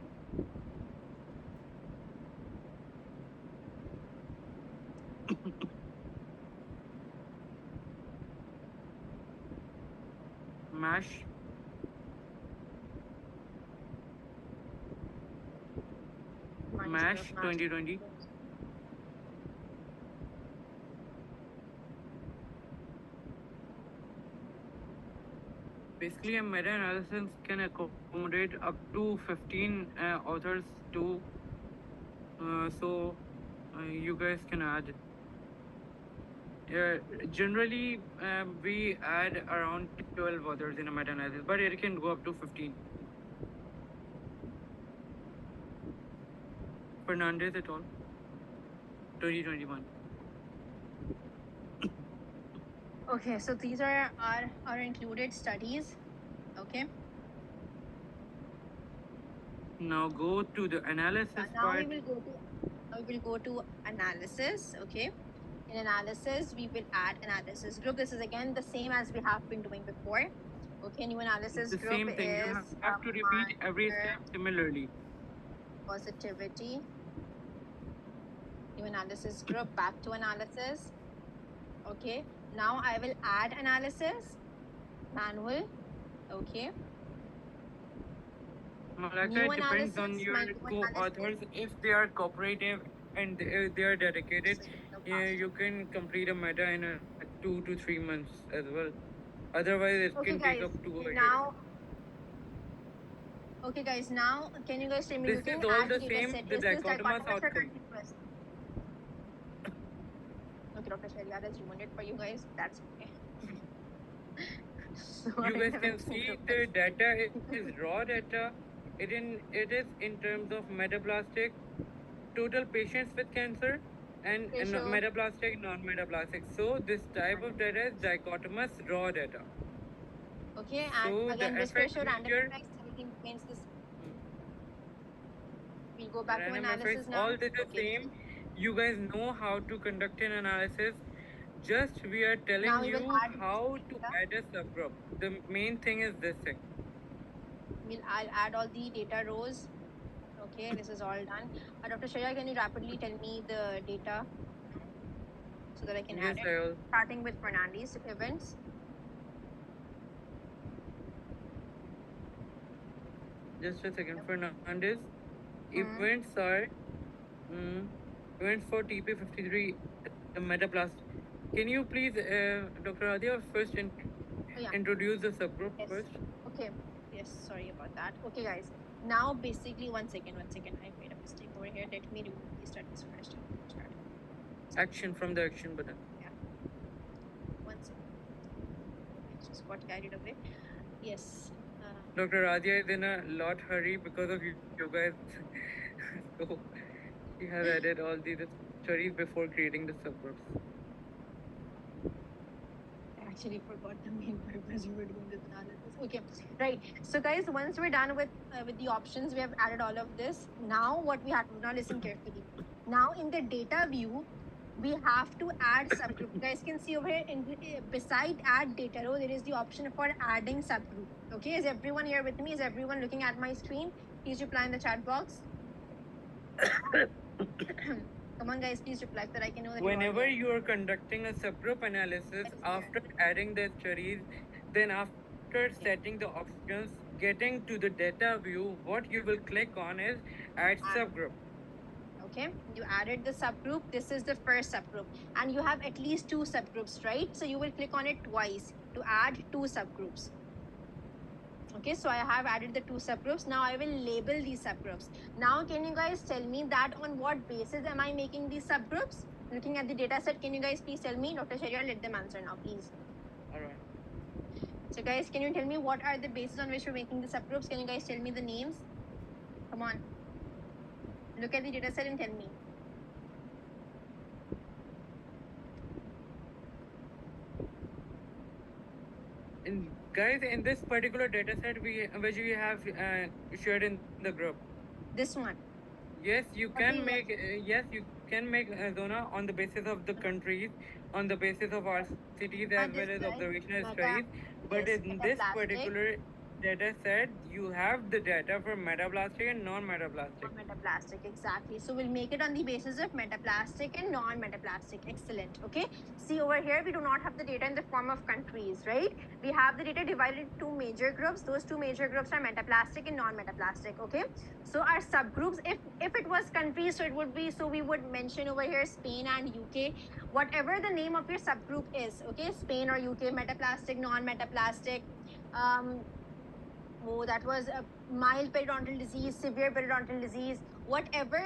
MASH. MASH 2020. Basically, a meta-analysis can accommodate up to 15 authors too. So you guys can add. Generally, we add around 12 authors in a meta-analysis, but it can go up to 15. Fernandez et al. 2021. Okay, so these are our included studies. Okay. Now go to the analysis Now part. we will go to analysis. Okay. In analysis, we will add analysis group. This is again the same as we have been doing before. Okay, new analysis The group same thing. You is have to repeat every step similarly. Positivity. New analysis group, back to analysis. Okay, now I will add analysis, manual. Okay. Malaika, it depends on your co-authors. If they are cooperative and they are dedicated, you can complete a meta in 2 to 3 months as well. Otherwise, it Okay, can guys, take up to a year. now. Okay, guys, now can you guys tell me? This is all the same. The dichotomous outcome. Okay, Dr. Sharia has ruined it for you guys. That's okay. You guys can see the data is raw data. It is in terms of metaplastic, total patients with cancer, and metaplastic, non-metaplastic. So this type of data is dichotomous raw data. Okay, so and again, the risk effect ratio, random measure, effects, everything remains this. We'll go back to random analysis effects, now. all this is same. You guys know how to conduct an analysis. Just we are telling Now we you will add how to add a subgroup. The main thing is this thing. I'll add all the data rows. Okay. Okay, this is all done. Dr. Shreya, can you rapidly tell me the data so that I can Yes, add it? I'll Starting with Fernandez events. just a second. Fernandez. Hmm. Events are events for TP53, the metaplast. Can you please, Dr. Adya, first Oh, yeah. introduce the subgroup Yes. first? Okay. Yes. Sorry about that. Okay, guys. Now, basically, one second. I made a mistake over here. Let me remove these studies first. Start. Action from the action button. Yeah. One second. I just got carried away. Yes. Dr. Adya is in a lot hurry because of you guys. So she has added all these studies before creating the subgroups. I actually forgot the main purpose we were doing this analysis. Okay, right. So, guys, once we're done with the options, we have added all of this. Now, what we have to now listen carefully. Now, in the data view, we have to add subgroup. You guys can see over here, beside add data row, there is the option for adding subgroup. Okay, is everyone here with me? Is everyone looking at my screen? Please reply in the chat box. Come on, guys, please reply so that I can know that you're all Whenever there. you are conducting a subgroup analysis, after adding the studies, then after setting the options, getting to the data view, what you will click on is add subgroup. Okay, you added the subgroup. This is the first subgroup, and you have at least two subgroups, right? So you will click on it twice to add two subgroups. Okay, so I have added the two subgroups. Now I will label these subgroups. Now, can you guys tell me that on what basis am I making these subgroups? Looking at the data set, can you guys please tell me? Dr. Sharia, let them answer now, please. All right. So, guys, can you tell me what are the bases on which we're making the subgroups? Can you guys tell me the names? Come on. Look at the data set and tell me. Guys, in this particular data set, which we have shared in the group. This one. Yes, you can make. Yes, you can make zona on the basis of the countries, on the basis of our cities as well as observational studies. But in this particular data set, you have the data for metaplastic and non-metaplastic. Metaplastic, exactly. So we'll make it on the basis of metaplastic and non-metaplastic. Excellent. Okay. See over here, we do not have the data in the form of countries, right? We have the data divided into two major groups. Those two major groups are metaplastic and non-metaplastic. Okay. So our subgroups, if it was countries, so it would be, so we would mention over here Spain and UK, whatever the name of your subgroup is. Okay, Spain or UK, metaplastic, non-metaplastic. Oh, that was a mild periodontal disease, severe periodontal disease, whatever,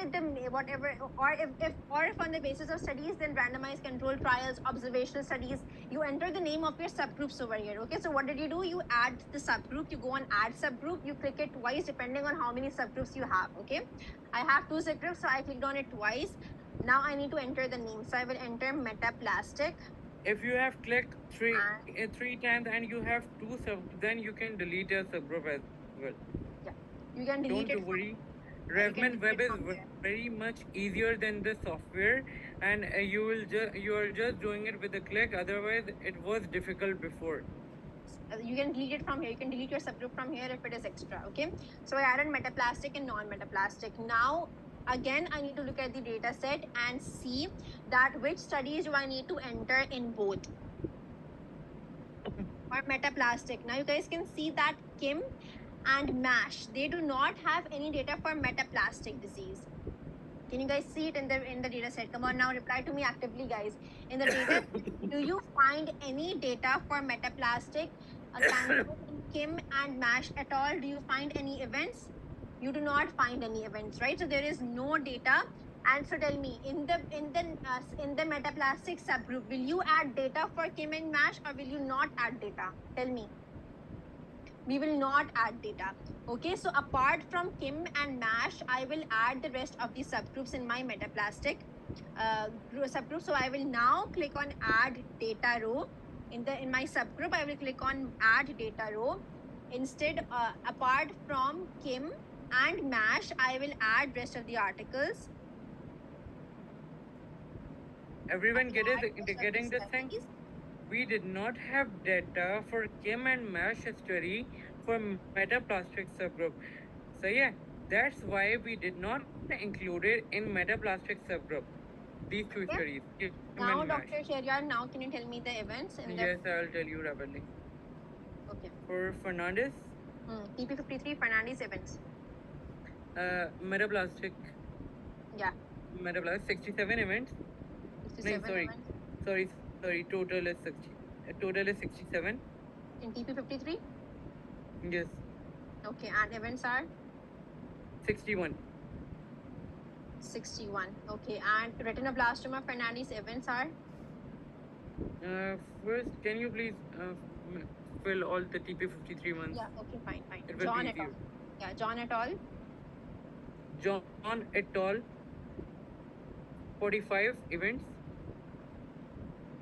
or if on the basis of studies, then randomized control trials, observational studies, you enter the name of your subgroups over here. Okay, so what did you do? You add the subgroup, you go on add subgroup, you click it twice depending on how many subgroups you have. Okay, I have two subgroups, so I clicked on it twice. Now I need to enter the name, so I will enter metaplastic. If you have clicked three times and you have two sub, then you can delete your subgroup as well. Yeah, you can delete Don't it. worry. Revman Web is very much easier than the software, and you are just doing it with a click. Otherwise, it was difficult before. You can delete it from here. You can delete your subgroup from here if it is extra. Okay. So I added metaplastic and non-metaplastic. Now, again, I need to look at the data set and see that which studies do I need to enter in both. Or metaplastic. Now you guys can see that Kim and MASH, they do not have any data for metaplastic disease. Can you guys see it in the data set? Come on now, reply to me actively, guys. In the data, do you find any data for metaplastic cancer in Kim and MASH at all? Do you find any events? You do not find any events, right? So there is no data. And so tell me, in the metaplastic subgroup, will you add data for Kim and MASH or will you not add data? Tell me. We will not add data. Okay, so apart from Kim and MASH, I will add the rest of the subgroups in my metaplastic subgroup. So I will now click on add data row. In my subgroup, I will click on add data row. Instead, apart from Kim and MASH, I will add rest of the articles. Everyone getting this thing? We did not have data for Kim and MASH study for metaplastic subgroup. So yeah. That's why we did not include it in metaplastic subgroup. These two Okay. studies, Kim Now, and MASH. Dr. Sheriar, now can you tell me the events in the... Yes, I'll tell you rapidly. Okay. For Fernandez, TP53 Fernandez events. metaplastic, Yeah. 67 events. 67 No, sorry. events. Sorry, total is 60. Total is 67. In TP53? Yes, Okay, and events are 61. 61. Okay, and retinoblastoma Fernandez events are First, can you please fill all the TP53 ones? yeah. Okay, fine. It will John be et al. easier. Yeah, John et al. John et al. 45 events,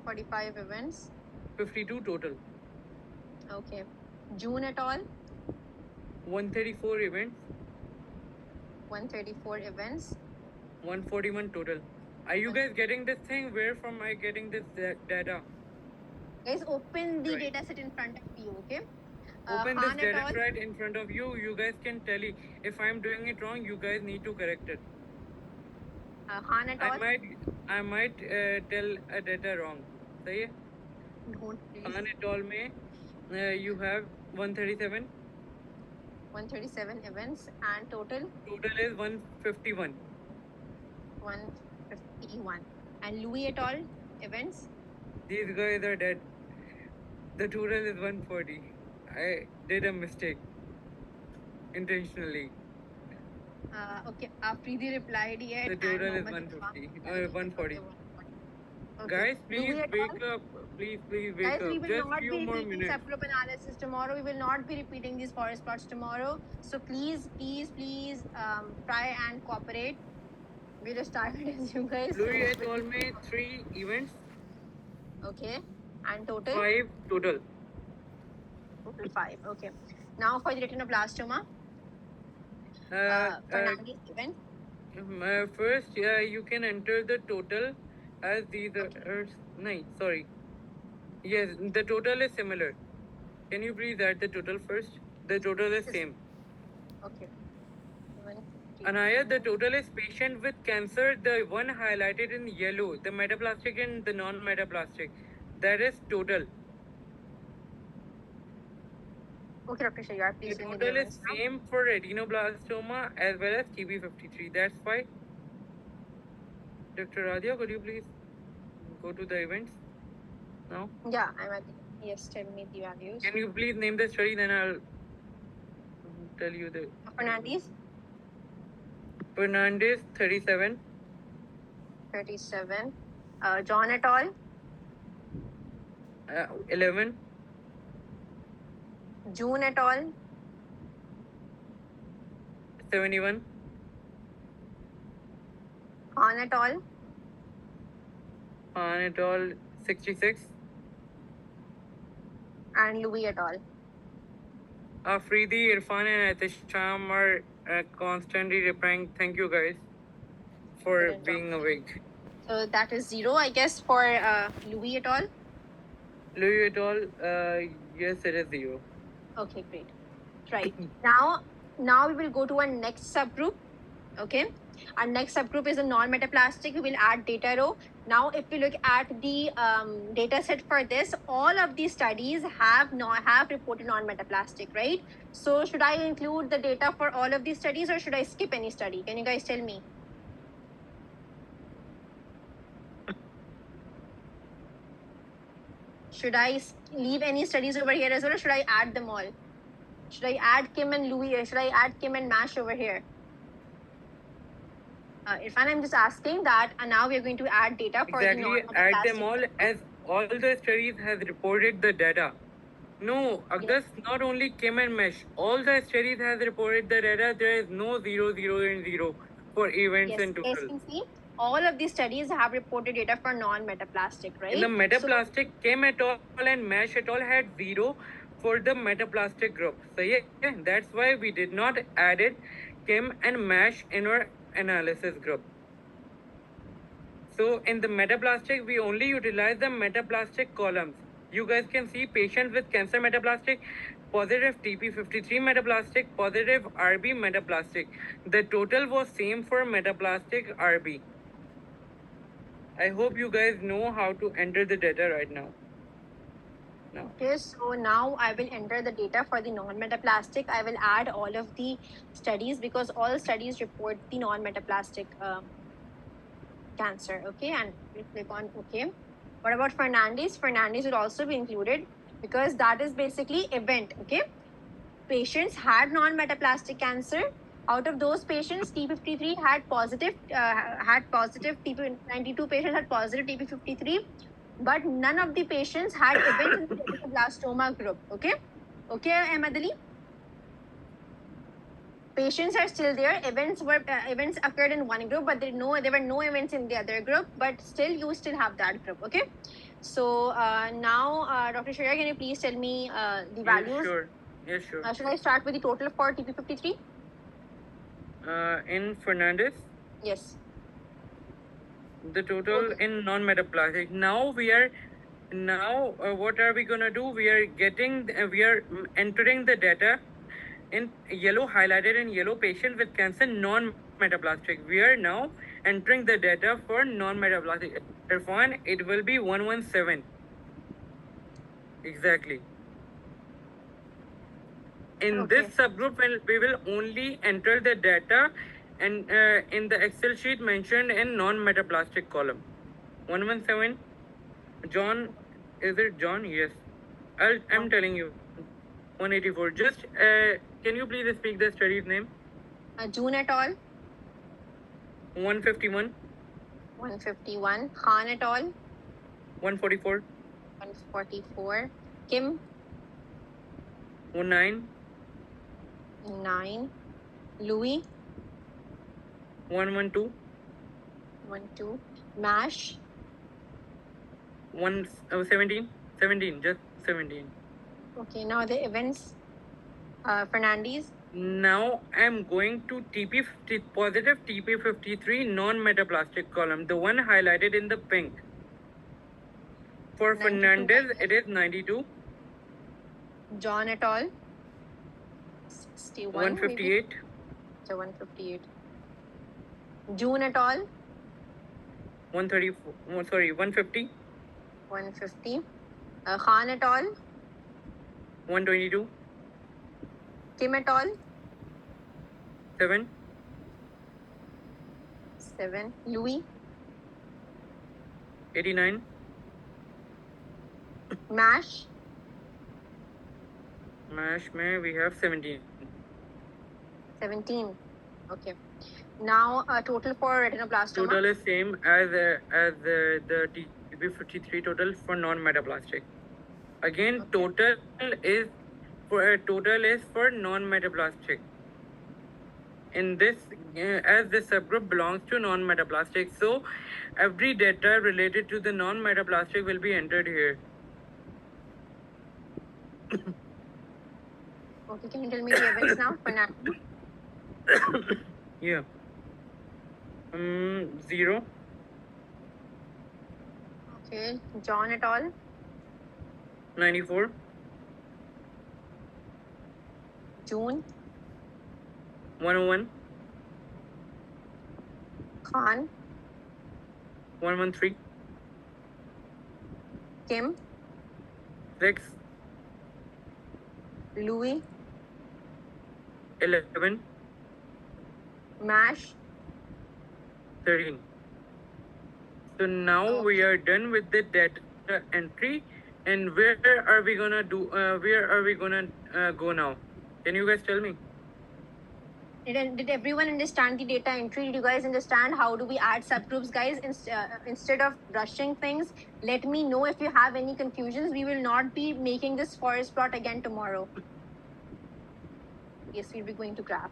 45 events. 52 total. Okay, June et al. 134 events, 134 events. 141 total. Are you guys getting this thing? Where from am I getting this data? Guys, open the Right. data set in front of you. Okay. Open this Han et data al. right in front of you. You guys can tell it. If I'm doing it wrong, you guys need to correct it. Han et al. I might tell a data wrong. सही है? Don't please. Han et al. में you have 137. 137 events and total Total is 151. 151. And Louis et al. Events. These guys are dead. The total is 140. I did a mistake intentionally. Okay, Afridi replied yet. The and total is Mohammed 150. Iqbal. 140. Okay. Guys, please Louis et wake al. up. Please wake Guys, we up. will Just not few be more repeating minutes. subgroup analysis tomorrow. We will not be repeating these forest plots tomorrow. So please, try and cooperate. We're just tired as you guys. Louis et al. में 3 events, Okay. And total? 5 total. Total 5. Okay. Now for the retinoblastoma. Fernandez event. First, you can enter the total as these are. No, sorry. Yes, the total is similar. Can you please add the total first? The total is same. Okay. Anaya, the total is patient with cancer, the one highlighted in yellow, the metaplastic and the non-metaplastic. That is total. Okay, Dr. Shayar, The please tell me the total is events now. same for retinoblastoma as well as TB53. That's why. Dr. Radhya, could you please go to the events now? Yeah, I'm at the... Yes, tell me the values. Can you please name the study, then I'll tell you the... Fernandez, Fernandez, 37. 37. John et al. 11. June et al. 71. Han et al. Han et al. 66. And Louis et al. Afridi, Irfan, and Atisham are constantly replying. Thank you guys for Brilliant being job. awake. So that is 0, I guess, for Louis et al. Louis et al. Yes, it is 0. Okay, great. Right. Now we will go to our next subgroup. Okay. Our next subgroup is a non-metaplastic. We will add data row. Now, if we look at the data set for this, all of these studies have reported non-metaplastic, right? So should I include the data for all of these studies or should I skip any study? Can you guys tell me? Should I leave any studies over here as well or should I add them all? Should I add Kim and Louis or should I add Kim and MASH over here? Irfan, I'm just asking that, and now we are going to add data for Exactly, the add non-metaplastic. them all as all the studies has reported the data. No, August, not only Kim and Mesh, all the studies has reported the data. There is no 0, 0, and 0 for events Yes, and as total. you can see, all of these studies have reported data for non-metaplastic, right? In the metaplastic, Kim et al. And Mesh et al. Had 0 for the metaplastic group. So yeah, that's why we did not added Kim and Mesh in our analysis group. So in the metaplastic, we only utilize the metaplastic columns. you guys can see patients with cancer metaplastic, positive TP53 metaplastic, positive RB metaplastic. The total was same for metaplastic RB. I hope you guys know how to enter the data right now. Now, Okay, so now I will enter the data for the non-metaplastic. I will add all of the studies because all studies report the non-metaplastic cancer. Okay, and we'll click on OK. What about Fernandez? Fernandez will also be included because that is basically event. Okay, patients had non-metaplastic cancer. Out of those patients, T53 had positive, TP92 patients had positive TP53, but none of the patients had events in the retinoblastoma group. Okay, Ahmadali. Patients are still there. Events occurred in one group, but there were no events in the other group. But still, you still have that group. Okay. So now, Dr. Shreya, can you please tell me the values? sure. Yes, sure. Should I start with the total for TP53? In Fernandez, Yes. the total in non-metaplastic. Now what are we gonna do? We are entering the data in yellow, highlighted in yellow, patient with cancer non-metaplastic. We are now entering the data for non-metaplastic. Irfan, it will be 117. Exactly. In this subgroup, we will only enter the data and in the Excel sheet mentioned in non-metaplastic column. 117. John, is it John? Yes. I'm telling you. 184. Just can you please speak the study's name? June et al. 151. 151. Khan et al. 144. 144. Kim. 19. 9. Louis. 112. 12. Mash. 17. 17. Just 17. Okay, now the events. Fernandez. Now I'm going to positive TP53 non-metaplastic column, the one highlighted in the pink. For Fernandez, it is 92. John et al. 61. 158. Maybe? So 158. June et al. 134. Sorry, 150. 150. Khan et al. 122. Kim et al. 7. 7. Louis. 89. Mash. Mash mein we have 17. 17. Okay. Now total for retinoblastoma. Total is same as the TP53 total for non-metaplastic. Again, total is for non-metaplastic. In this, as the subgroup belongs to non-metaplastic, so every data related to the non-metaplastic will be entered here. Okay, can you tell me the events now for now? Yeah. 0. Okay, John et al. 94. June. 101. Khan. 113. Kim. 6. Louis. 11. Mash. 13. So now we are done with the data entry, and where are we gonna go now? Can you guys tell me? Did everyone understand the data entry? Did you guys understand how do we add subgroups, guys? Instead of rushing things, let me know if you have any confusions. We will not be making this forest plot again tomorrow. Yes, we'll be going to graph.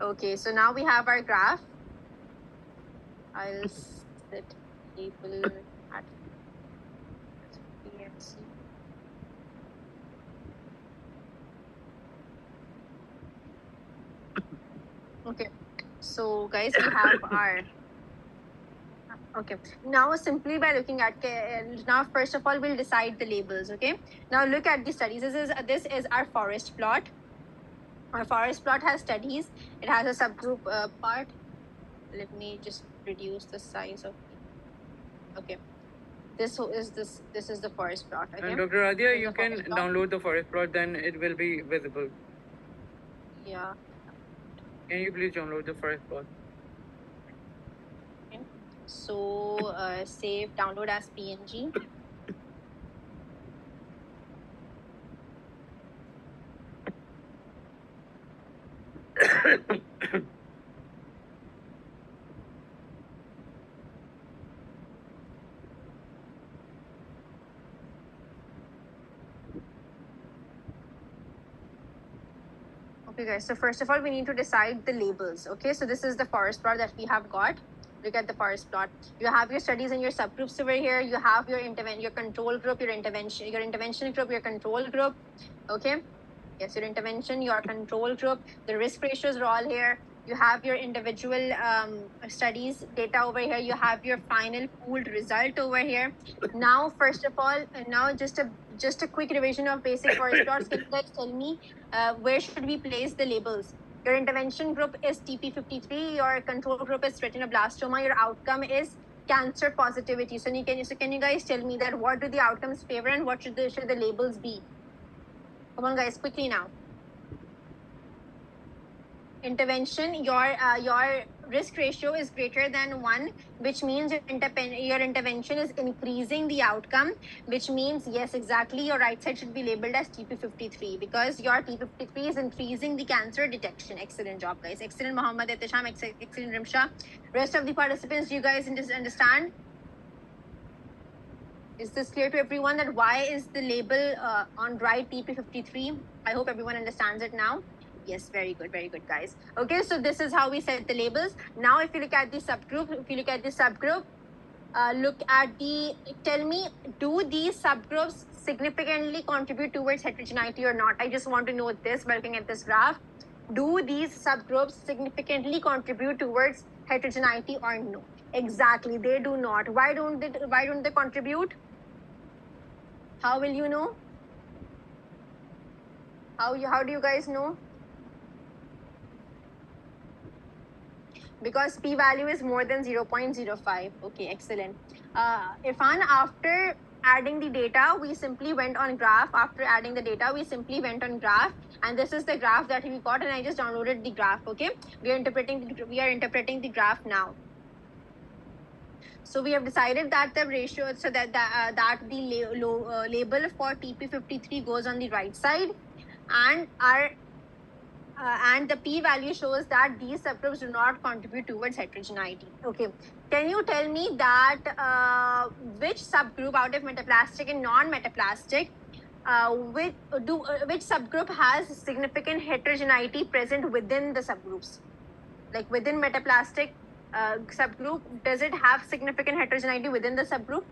Okay, so now we have our graph. I'll set table at PMC. Okay, so guys, we have our Okay. Now, simply by looking at now, first of all, we'll decide the labels. Okay. Now, look at the studies. This is our forest plot. Our forest plot has studies. It has a subgroup part. Let me just reduce the size of. Okay. This is the forest plot. Okay. And Dr. Radia, This is you the can forest plot. download the forest plot, then it will be visible. Yeah. Can you please download the forest plot? Okay. So save, download as PNG. Okay, guys. So first of all, we need to decide the labels. Okay, so this is the forest plot that we have got. Look at the forest plot. You have your studies and your subgroups over here. You have your your control group, your intervention group, your control group. Okay. Yes, your intervention, your control group. The risk ratios are all here. You have your individual studies data over here. You have your final pooled result over here. Now, first of all, now just a quick revision of basic forest plots. Can you guys tell me where should we place the labels? Your intervention group is TP53. Your control group is retinoblastoma. Your outcome is cancer positivity. So can you guys tell me that what do the outcomes favor and what should the labels be? Come on, guys, quickly now. Intervention, your risk ratio is greater than 1, which means your intervention is increasing the outcome, which means, yes, exactly, your right side should be labeled as TP53 because your TP53 is increasing the cancer detection. Excellent job, guys. Excellent, Mohammed Ihtisham. Excellent, Rimsha. Rest of the participants, do you guys understand? Is this clear to everyone that why is the label on right TP53? I hope everyone understands it now. Yes, very good, guys. Okay, so this is how we set the labels. Now, if you look at the subgroup, tell me, do these subgroups significantly contribute towards heterogeneity or not? I just want to know this by looking at this graph. Do these subgroups significantly contribute towards heterogeneity or no? Exactly, they do not. Why don't they contribute? How will you know? How do you guys know? Because p-value is more than 0.05. Okay, excellent. Irfan, after adding the data, we simply went on graph. After adding the data, we simply went on graph, and this is the graph that we got, and I just downloaded the graph. Okay, we are interpreting the graph now. So we have decided that the ratio, so that the label for TP53 goes on the right side, and and the p-value shows that these subgroups do not contribute towards heterogeneity. Okay, can you tell me that which subgroup out of metaplastic and non-metaplastic, which subgroup has significant heterogeneity present within the subgroups? Like within metaplastic subgroup, does it have significant heterogeneity within the subgroup?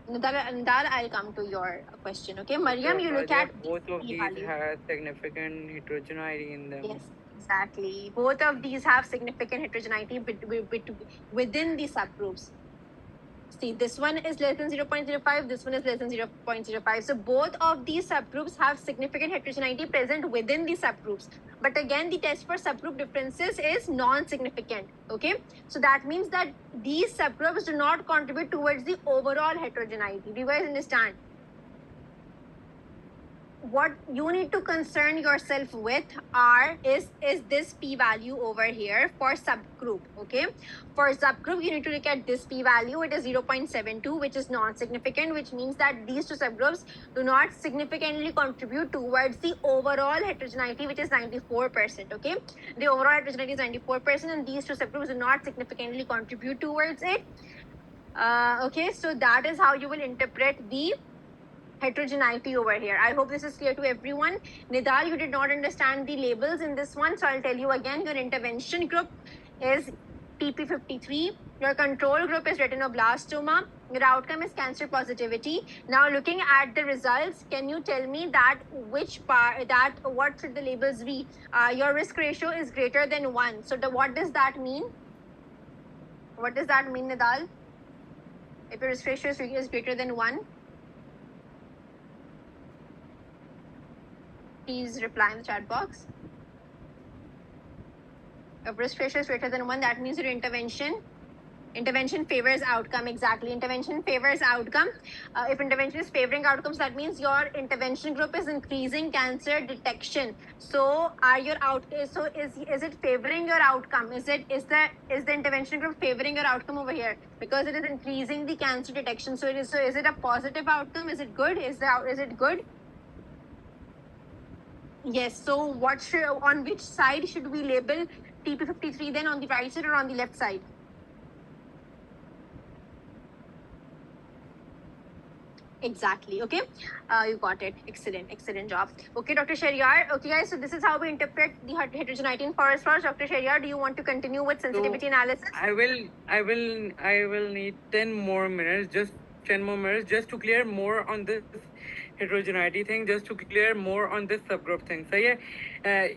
Nidal, I'll come to your question. Okay, Mariam, you look at both of these value. have significant heterogeneity in them. Yes, exactly. Both of these have significant heterogeneity within the subgroups. See, this one is less than 0.05, this one is less than 0.05. So both of these subgroups have significant heterogeneity present within the subgroups. But again, the test for subgroup differences is non-significant. Okay, so that means that these subgroups do not contribute towards the overall heterogeneity. Do you guys understand? What you need to concern yourself with is this p-value over here for subgroup. Okay, for subgroup you need to look at this p-value. It is 0.72, which is non-significant, which means that these two subgroups do not significantly contribute towards the overall heterogeneity, which is 94%. Okay, the overall heterogeneity is 94%, and these two subgroups do not significantly contribute towards it. Okay, so that is how you will interpret the heterogeneity over here. I hope this is clear to everyone. Nidal, you did not understand the labels in this one, so I'll tell you again. Your intervention group is TP53. Your control group is retinoblastoma. Your outcome is cancer positivity. Now, looking at the results, can you tell me that which part, that what should the labels be? Your risk ratio is greater than 1. So, what does that mean? What does that mean, Nidal? If your risk ratio is greater than 1, please reply in the chat box. If risk ratio is greater than 1, that means your intervention favors outcome. Exactly, intervention favors outcome. If intervention is favoring outcomes, that means your intervention group is increasing cancer detection. So are your so is it favoring your outcome? Is the intervention group favoring your outcome over here, because it is increasing the cancer detection? So is it a positive outcome? Is it good? Is it good? Yes. So on which side should we label TP53 then, on the right side or on the left side? Exactly. Okay. You got it. Excellent job. Okay, Dr. Shariar. Okay, guys. So this is how we interpret the heterogeneity in forest plots. Dr. Shariar, do you want to continue with sensitivity analysis? I will need 10 more minutes, just 10 more minutes, just to clear more on this heterogeneity thing, just to clear more on this subgroup thing. So yeah,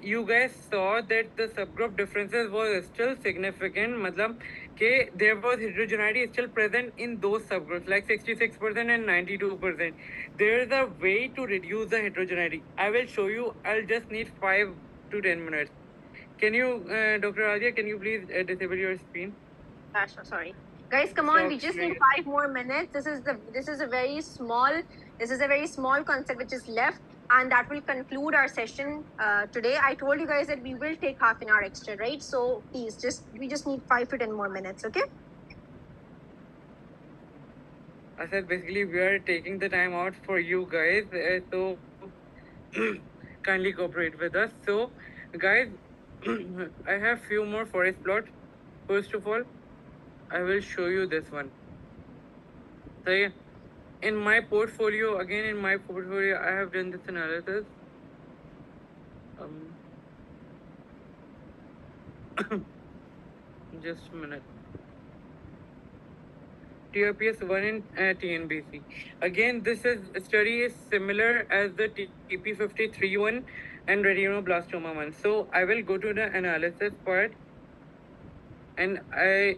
you guys saw that the subgroup differences was still significant. Matlab, there was heterogeneity still present in those subgroups, like 66% and 92%. There is a way to reduce the heterogeneity. I will show you. I'll just need 5 to 10 minutes. Can you, Dr. Adia, can you please disable your screen? Sure, sorry. Guys, come on, we just need 5 more minutes. This is a very small concept which is left, and that will conclude our session today. I told you guys that we will take half an hour extra, right? So please, we just need 5 to 10 more minutes, okay? I said basically we are taking the time out for you guys, so kindly cooperate with us. So guys, I have few more forest plots. First of all, I will show you this one. So yeah, in my portfolio, I have done this analysis. Just a minute. TRPS 1 in TNBC. Again, this study is similar as the TP53 one and retinoblastoma one. So I will go to the analysis part, and they're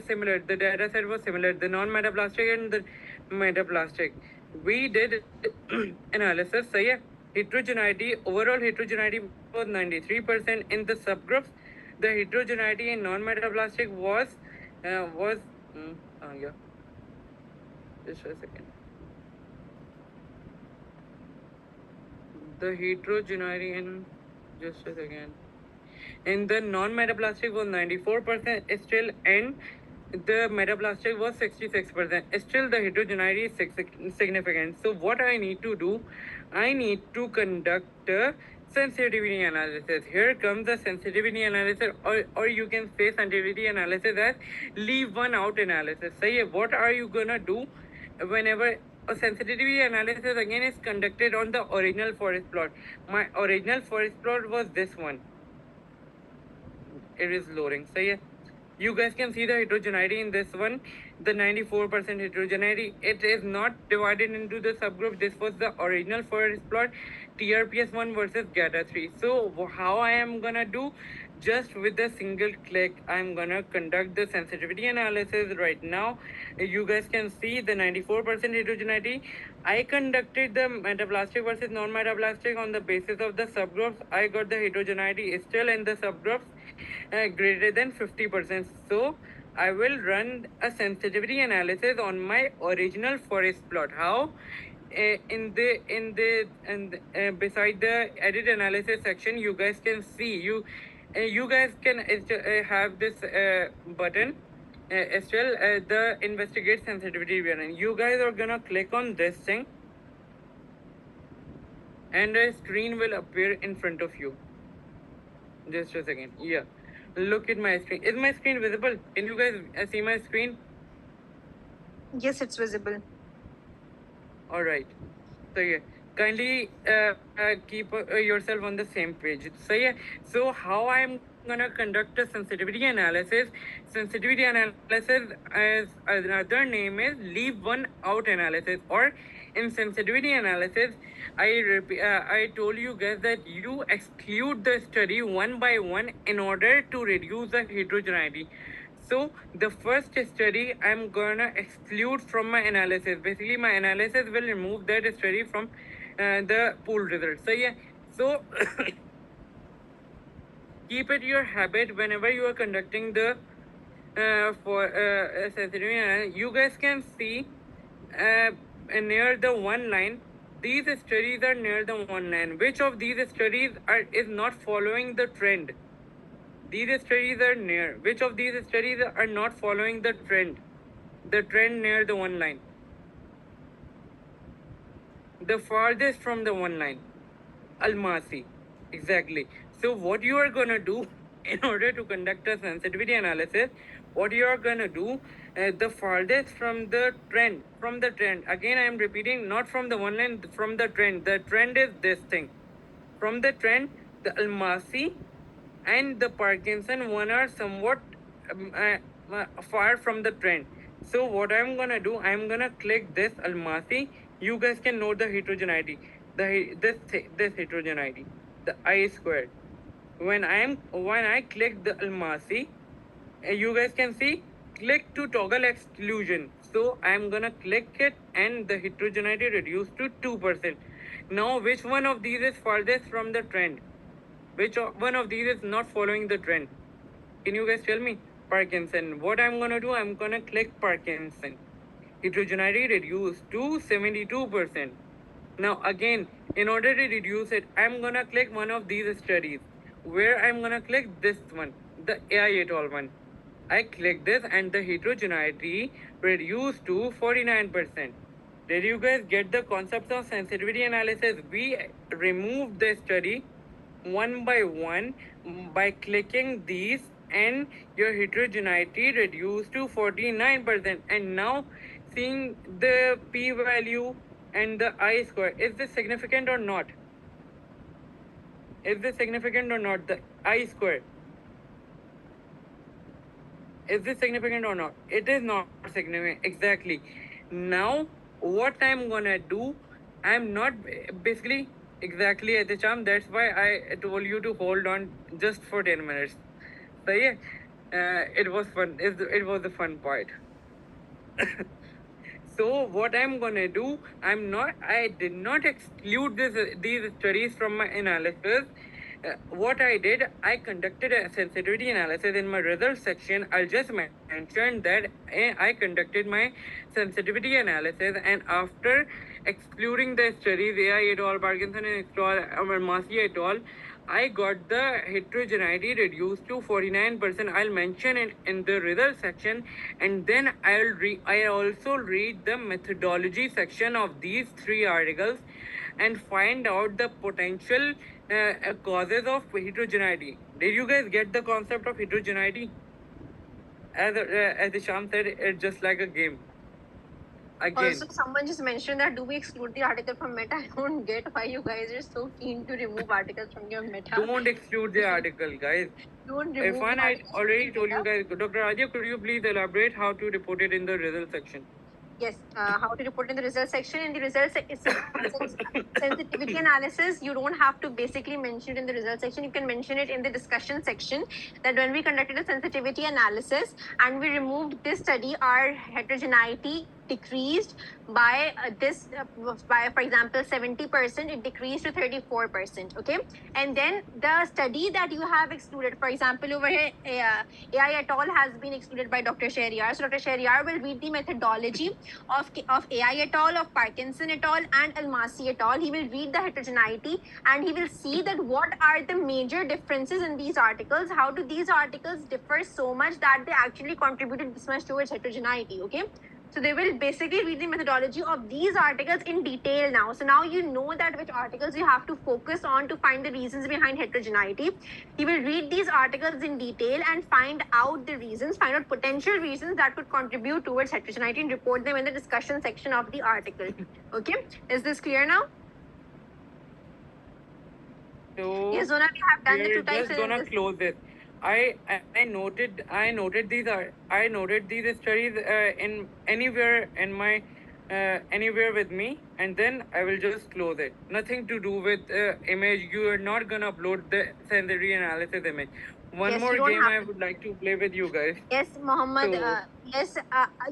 similar. The data set was similar. The non-metaplastic and the metaplastic. We did analysis. So yeah, overall heterogeneity was 93%. In the subgroups, the heterogeneity in non-metaplastic was yeah. Just a second. The heterogeneity in just a second. In the non-metaplastic was 94% still, and the metaplastic was 66%. Still, the heterogeneity is significant. So, what I need to do, I need to conduct a sensitivity analysis. Here comes the sensitivity analysis, or you can say sensitivity analysis as leave one out analysis. So, yeah, what are you gonna do whenever a sensitivity analysis again is conducted on the original forest plot? My original forest plot was this one. It is loading. So yeah, you guys can see the heterogeneity in this one, the 94% heterogeneity. It is not divided into the subgroup. This was the original forest plot, TRPS1 versus GATA3. So how I am gonna do? Just with a single click, I'm gonna conduct the sensitivity analysis right now. You guys can see the 94% heterogeneity. I conducted the metaplastic versus non-metaplastic on the basis of the subgroups. I got the heterogeneity still in the subgroups greater than 50%. So I will run a sensitivity analysis on my original forest plot. How? Beside the edit analysis section, you guys can see you guys can have this button still the investigate sensitivity button. You guys are gonna click on this thing, and a screen will appear in front of you. Just a second. Yeah, look at my screen. Is my screen visible? Can you guys see my screen? Yes, it's visible. All right. So yeah, kindly keep yourself on the same page. So yeah, so how I'm gonna conduct a sensitivity analysis? Sensitivity analysis, as another name is leave one out analysis, or in sensitivity analysis, I told you guys that you exclude the study one by one in order to reduce the heterogeneity. So the first study I'm gonna exclude from my analysis. Basically, my analysis will remove that study from the pool results. So yeah, so keep it your habit whenever you are conducting the for sensitivity analysis. You guys can see near the one line. These studies are near the one line. Which of these studies is not following the trend? These studies are near. Which of these studies are not following the trend? The trend near the one line. The farthest from the one line. Almasi. Exactly. So what you are gonna do in order to conduct a sensitivity analysis, what you are gonna do, the farthest from the trend. Again, I am repeating, not from the one line, from the trend. The trend is this thing. From the trend, the Almasi and the Parkinson one are somewhat far from the trend. So what I'm gonna do, I'm gonna click this Almasi. You guys can note the heterogeneity, this heterogeneity, the I squared. When I click the Almasi, you guys can see click to toggle exclusion. So I'm gonna click it and the heterogeneity reduced to 2%. Now which one of these is farthest from the trend? Which one of these is not following the trend? Can you guys tell me? Parkinson. What I'm gonna do, I'm gonna click Parkinson. Heterogeneity reduced to 72%. Now again, in order to reduce it, I'm gonna click one of these studies. Where I'm gonna click this one, the AI et al. One. I click this and the heterogeneity reduced to 49%. Did you guys get the concept of sensitivity analysis? We removed the study one by one by clicking these, and your heterogeneity reduced to 49%. And now seeing the p-value and the I square, is this significant or not? Is this significant or not? The I square, is this significant or not? It is not significant. Exactly. Now what I'm gonna do, I'm not basically exactly at the charm. That's why I told you to hold on just for 10 minutes. So yeah, it was fun. It was the fun part. So what I'm gonna do, I did not exclude these studies from my analysis. What I did, I conducted a sensitivity analysis in my results section. I'll just mention that I conducted my sensitivity analysis, and after excluding the studies, AI et al., Parkinson et al., Masi et al., I got the heterogeneity reduced to 49%. I'll mention it in the result section, and then I also read the methodology section of these three articles and find out the potential causes of heterogeneity. Did you guys get the concept of heterogeneity? As Isham said, it's just like a game. Again. Also, someone just mentioned that do we exclude the article from Meta? I don't get why you guys are so keen to remove articles from your Meta. Don't exclude the article, guys. Don't remove Irfan, the I articles already from told you Meta. guys. Dr. Rajiv, could you please elaborate how to report it in the result section? Yes, how to report in the results section. In the results sensitivity analysis, you don't have to basically mention it in the results section. You can mention it in the discussion section that when we conducted a sensitivity analysis and we removed this study, our heterogeneity decreased by by, for example, 70%, it decreased to 34%. Okay, and then the study that you have excluded, for example, over here, AI et al. Has been excluded by Dr. Sheriar. So Dr. Sheriar will read the methodology of AI et al., of Parkinson et al., and Almasi et al. He will read the heterogeneity and he will see that what are the major differences in these articles. How do these articles differ so much that they actually contributed this much towards heterogeneity? Okay. So they will basically read the methodology of these articles in detail now. So now you know that which articles you have to focus on to find the reasons behind heterogeneity. He will read these articles in detail and find out the reasons, find out potential reasons that could contribute towards heterogeneity and report them in the discussion section of the article. Okay, is this clear now? So Yes, Zona, we have done the we're two types just in gonna this. close it. I noted these studies in anywhere with me, and then I will just close it. Nothing to do with image. You are not gonna upload the sensory analysis image. One Yes, you more don't game have I to. would like to play with you guys. Yes, Mohammed. So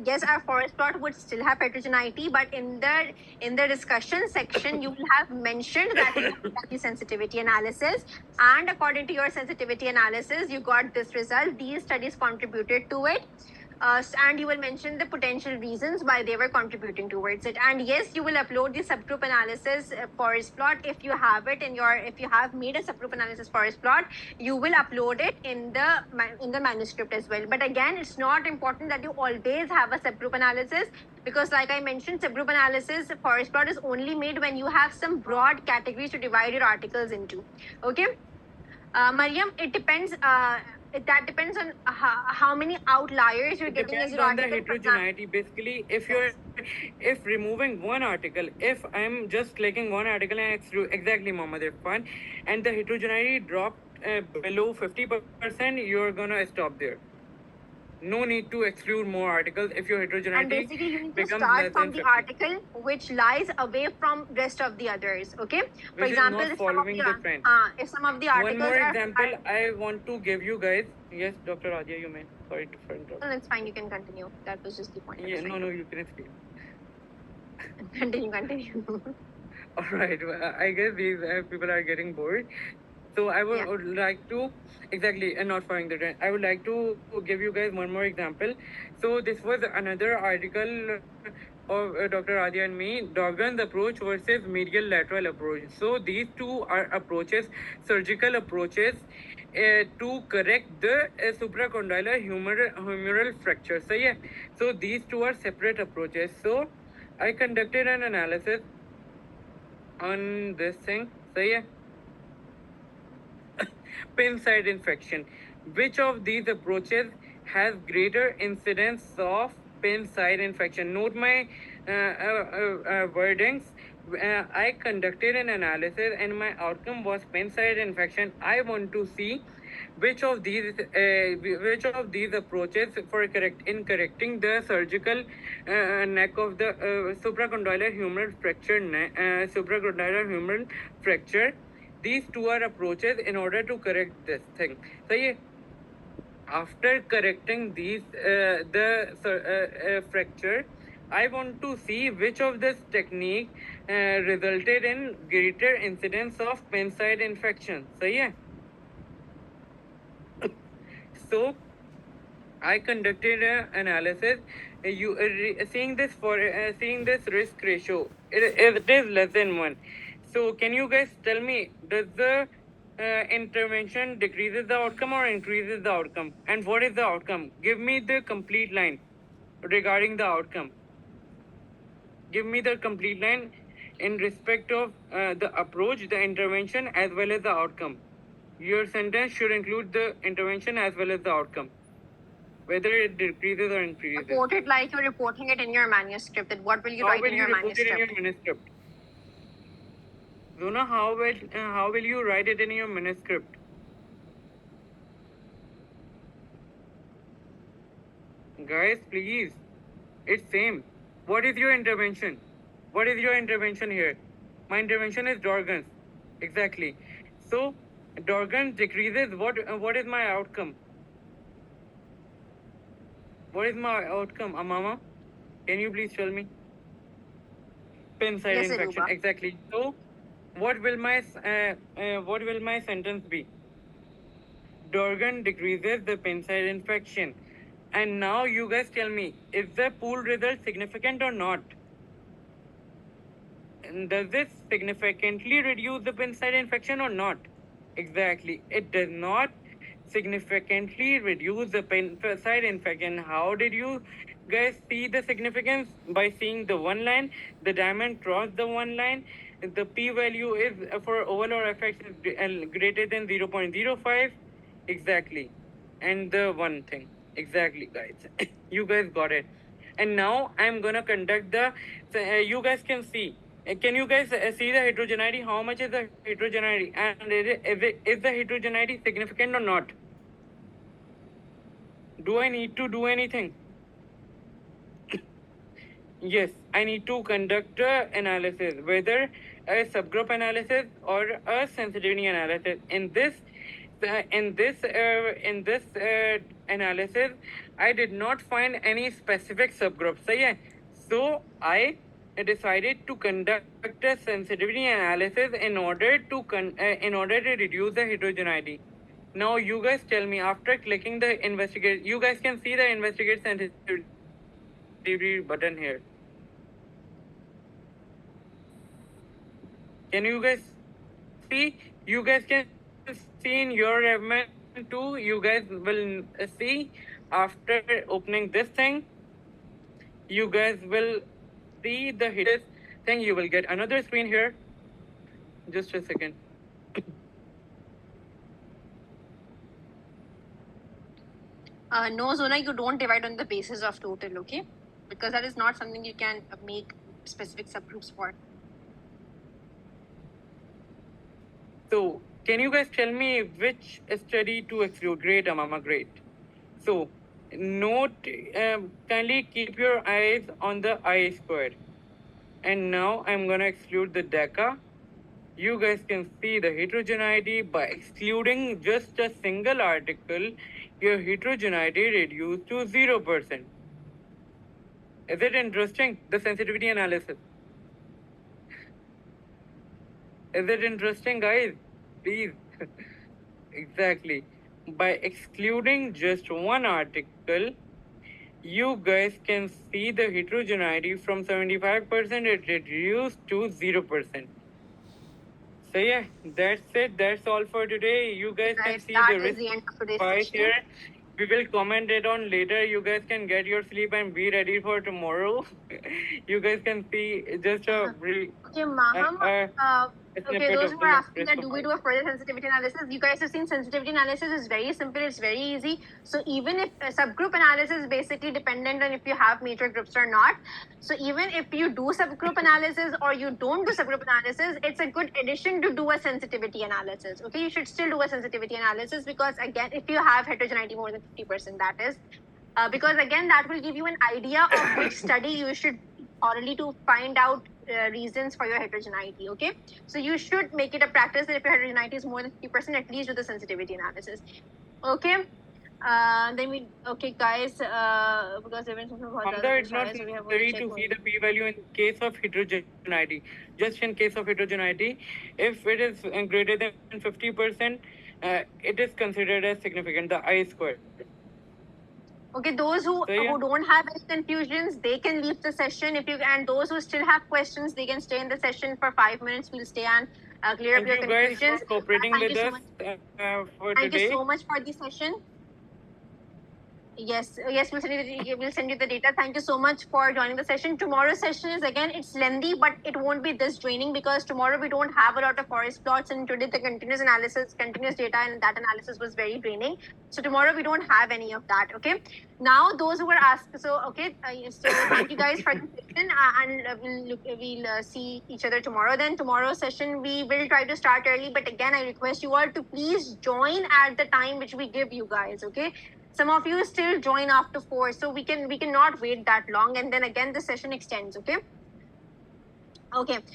Yes, our forest plot would still have heterogeneity, but in the discussion section, you will have mentioned that you have done the sensitivity analysis, and according to your sensitivity analysis, you got this result. These studies contributed to it. And you will mention the potential reasons why they were contributing towards it. And yes, you will upload the subgroup analysis forest plot if you have it in your, if you have made a subgroup analysis forest plot, you will upload it in the manuscript as well. But again, it's not important that you always have a subgroup analysis, because like I mentioned, subgroup analysis forest plot is only made when you have some broad categories to divide your articles into. Okay. Mariam, it depends. That depends on how many outliers you're it getting as depends your on the article. For example, heterogeneity. Basically, yes. if removing one article, if I'm just clicking one article and exclude exactly Muhammad Irfan, and the heterogeneity dropped below 50%, you're gonna stop there. No need to exclude more articles if your And heterogeneity basically, you need to becomes start less from than the 50, article which lies away from rest of the others. Okay. For which is example, not following the trend. if some of the One articles more are example I want to give you guys. Yes, Dr. Radia, you may. Sorry for interrupt. well, it's fine. You can continue. That was just the point I Yeah, was trying no, to you can speak. continue. All right. I guess these people are getting bored. So I Yeah. would like to exactly and not following the trend. I would like to give you guys one more example. So this was another article of Dr. Adia and me, Dogan's approach versus medial lateral approach. So these two are approaches, surgical approaches to correct the supracondylar humeral fracture. So yeah, so these two are separate approaches. So I conducted an analysis on this thing. So yeah, pin site infection. Which of these approaches has greater incidence of pin site infection? Note my wordings. I conducted an analysis and my outcome was pin site infection. I want to see which of these approaches for correcting the surgical neck of the supracondylar humeral fracture these two are approaches in order to correct this thing. So yeah, after correcting the fracture, I want to see which of this technique resulted in greater incidence of pin site infection. So yeah, so I conducted an analysis. Seeing this risk ratio, it is less than 1. So can you guys tell me, does the intervention decreases the outcome or increases the outcome? And what is the outcome? Give me the complete line regarding the outcome. Give me the complete line in respect of the approach, the intervention, as well as the outcome. Your sentence should include the intervention as well as the outcome, whether it decreases or increases. Report it like you're reporting it in your manuscript. That what will you How write will in you your report it in manuscript? your manuscript? Zona, how will you write it in your manuscript? Guys, please. It's same. What is your intervention? What is your intervention here? My intervention is Dorgans. Exactly. So Dorgans decreases. What is my outcome? What is my outcome, Amama? Can you please tell me? Pin site Yes, infection. Aruba. Exactly. So what will my sentence be? Dorgan decreases the pin site infection. And now you guys tell me, is the pool result significant or not? And does this significantly reduce the pin site infection or not? Exactly. It does not significantly reduce the pin site infection. How did you guys see the significance? By seeing the one line, the diamond crossed the one line, the p-value is for overall effect is greater than 0.05. Exactly. And the one thing. Exactly, guys. You guys got it. And now I'm gonna conduct the. You guys can see Can you guys see the heterogeneity? How much is the heterogeneity? And is the heterogeneity significant or not? Do I need to do anything? Yes, I need to conduct analysis, whether a subgroup analysis or a sensitivity analysis. In this analysis, I did not find any specific subgroups. So I decided to conduct a sensitivity analysis in order to reduce the heterogeneity. Now you guys tell me, after clicking the investigate, you guys can see the investigate sensitivity button here. Can you guys see? You guys can see in your environment too. You guys will see after opening this thing. You guys will see the hidden thing. You will get another screen here. Just a second. No, Zona, you don't divide on the basis of total, okay? Because that is not something you can make specific subgroups for. So, can you guys tell me which study to exclude? Great, Amama, great. So, note, kindly keep your eyes on the I squared. And now I'm gonna exclude the DECA. You guys can see the heterogeneity by excluding just a single article. Your heterogeneity reduced to 0%. Is it interesting? The sensitivity analysis. Is it interesting, guys? Please. Exactly. By excluding just one article, you guys can see the heterogeneity from 75% it reduced to 0%. So yeah, that's it. That's all for today. You guys can Right, see that the is risk the end of today's profile session. here. We will comment it on later. You guys can get your sleep and be ready for tomorrow. You guys can see just a brief Okay, Maham. Okay, snippet those of who the are asking risk that do we profile. do a further sensitivity analysis? You guys have seen sensitivity analysis is very simple. It's very easy. So even if subgroup analysis is basically dependent on if you have major groups or not. So even if you do subgroup analysis or you don't do subgroup analysis, it's a good addition to do a sensitivity analysis. Okay, you should still do a sensitivity analysis because again, if you have heterogeneity more than 50%, that is. Because again, that will give you an idea of which study you should orally to find out reasons for your heterogeneity. Okay, so you should make it a practice that if your heterogeneity is more than 50%, at least do the sensitivity analysis. Okay. Okay, guys, because everyone's talking about Further, it's not so we have necessary to see the p-value in case of heterogeneity. Just in case of heterogeneity, if it is greater than 50%, it is considered as significant, the I squared. Okay, those who don't have any confusions, they can leave the session. And those who still have questions, they can stay in the session for 5 minutes. We'll stay and clear up your confusions. Thank you guys for cooperating with us for today. Thank you so much for the session. Yes, we'll send you the data. Thank you so much for joining the session. Tomorrow's session is again, it's lengthy, but it won't be this draining because tomorrow we don't have a lot of forest plots, and today the continuous data and that analysis was very draining. So tomorrow we don't have any of that. Okay. Now those who were asked, so thank you guys for the session, and we'll see each other tomorrow. Then tomorrow's session we will try to start early, but again I request you all to please join at the time which we give you guys. Okay. Some of you still join after 4, so we cannot wait that long, and then again the session extends. Okay.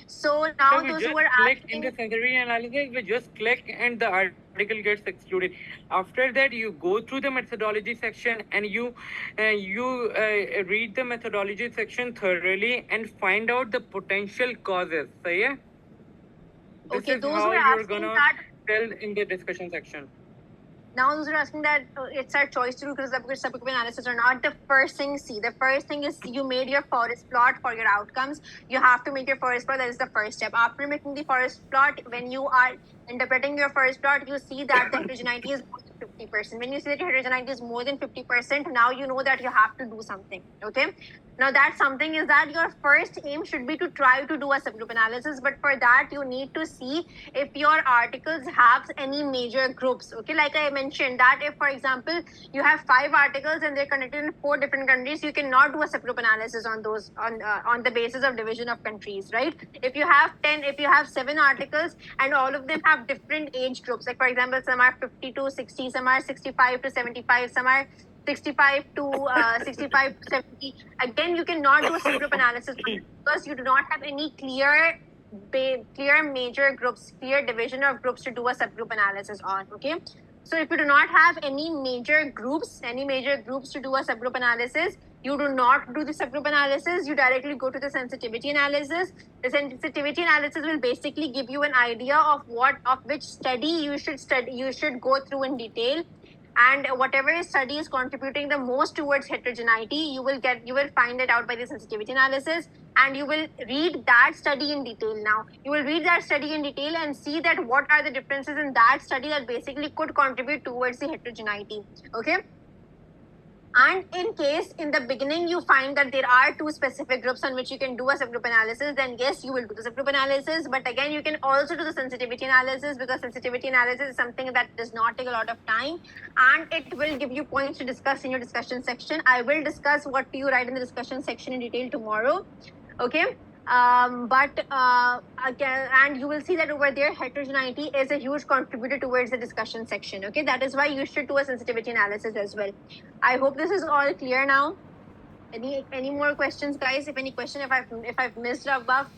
So now those who are asking in the sensitivity analysis, we just click and the article gets excluded. After that, you go through the methodology section and you read the methodology section thoroughly and find out the potential causes. So yeah, this is how you're gonna tell in the discussion section. Now those are asking that it's our choice to do subgroup analysis or not. The first thing is you made your forest plot for your outcomes. You have to make your forest plot. That is the first step. After making the forest plot, when you are interpreting your forest plot, you see that the heterogeneity is more than 50%. When you see that your heterogeneity is more than 50%, now you know that you have to do something. Okay. Now that something is that your first aim should be to try to do a subgroup analysis, but for that you need to see if your articles have any major groups. Okay, like I mentioned that if, for example, you have 5 articles and they're conducted in 4 different countries, you cannot do a subgroup analysis on those on the basis of division of countries, right? If you have 10, if you have 7 articles and all of them have different age groups, like for example, some are 50 to 60, some are 65 to 75, some are 65 to 65 to 70. Again, you cannot do a subgroup analysis because you do not have any clear major groups, clear division of groups to do a subgroup analysis on. Okay. So if you do not have any major groups to do a subgroup analysis, you do not do the subgroup analysis. You directly go to the sensitivity analysis. The sensitivity analysis will basically give you an idea of which study you should go through in detail, and whatever study is contributing the most towards heterogeneity, you will find it out by the sensitivity analysis, and you will read that study in detail. Now you will read that study in detail and see that what are the differences in that study that basically could contribute towards the heterogeneity. Okay. And in case in the beginning you find that there are 2 specific groups on which you can do a subgroup analysis, then yes, you will do the subgroup analysis. But again, you can also do the sensitivity analysis, because sensitivity analysis is something that does not take a lot of time and it will give you points to discuss in your discussion section. I will discuss what you write in the discussion section in detail tomorrow. Okay. But again, and you will see that over there, heterogeneity is a huge contributor towards the discussion section. Okay, that is why you should do a sensitivity analysis as well. I hope this is all clear now. Any more questions, guys? If any question, if I've missed above,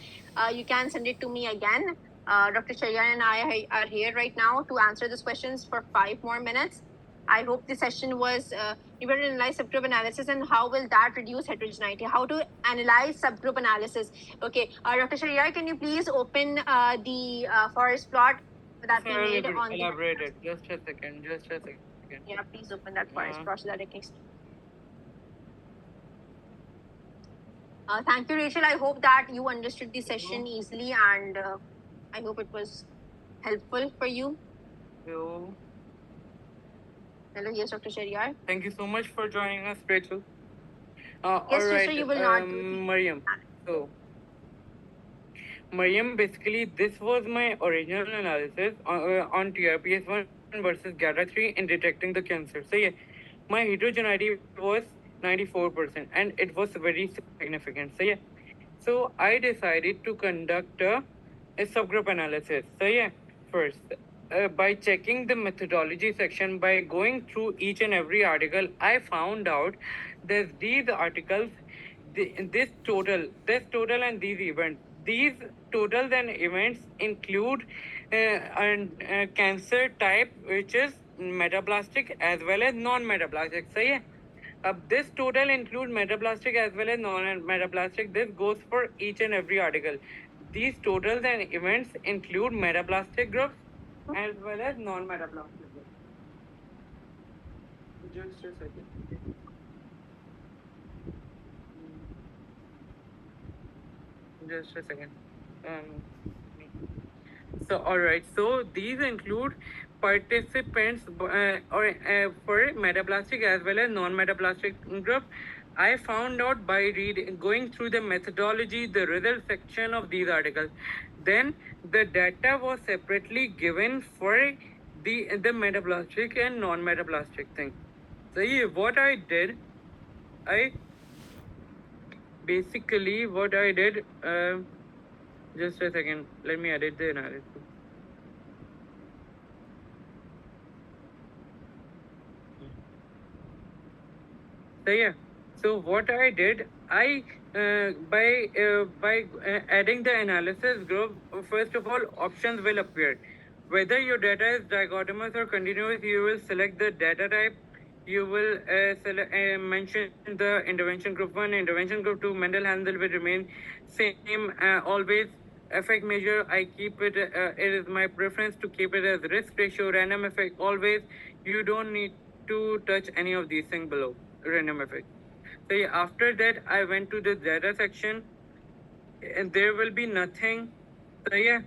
you can send it to me again. Dr. Sharian and I are here right now to answer these questions for 5 more minutes. I hope this session was you will analyze subgroup analysis and how will that reduce heterogeneity? How to analyze subgroup analysis? Okay, Dr. Shariar, can you please open the forest plot that we made on elaborate it. Just a second. Yeah, please open that forest plot so that I can. Thank you, Rachel. I hope that you understood the session easily, and I hope it was helpful for you. So, Hello, yes, Dr. Shariar. thank you so much for joining us, Rachel. Yes, all right, sister, you will not do Mariam. So, Mariam, basically, this was my original analysis on TRPS1 versus GATA3 in detecting the cancer. So, yeah, my heterogeneity was 94%, and it was very significant. So, yeah, so I decided to conduct a subgroup analysis. So, yeah, first, by checking the methodology section, by going through each and every article, I found out that these articles, this total and these events, these totals and events include cancer type, which is metablastic as well as non-metablastic. So yeah, this total include metablastic as well as non-metablastic. This goes for each and every article. These totals and events include metablastic groups as well as non-metablastic groups. Just a second. Just a second. So, all right. So these include participants for metablastic as well as non-metablastic group. I found out by going through the methodology, the result section of these articles. Then the data was separately given for the metablastic and non-metablastic thing. So what I did, what I did, just a second, let me edit the analysis. So yeah, so what I did, by adding the analysis group, first of all, options will appear. Whether your data is dichotomous or continuous, you will select the data type. You will mention the intervention group 1, intervention group 2. Mental handle will remain same always. Effect measure, I keep it. It is my preference to keep it as risk ratio. Random effect always. You don't need to touch any of these things below. Random effect. So yeah, after that, I went to the data section, and there will be nothing. So yeah,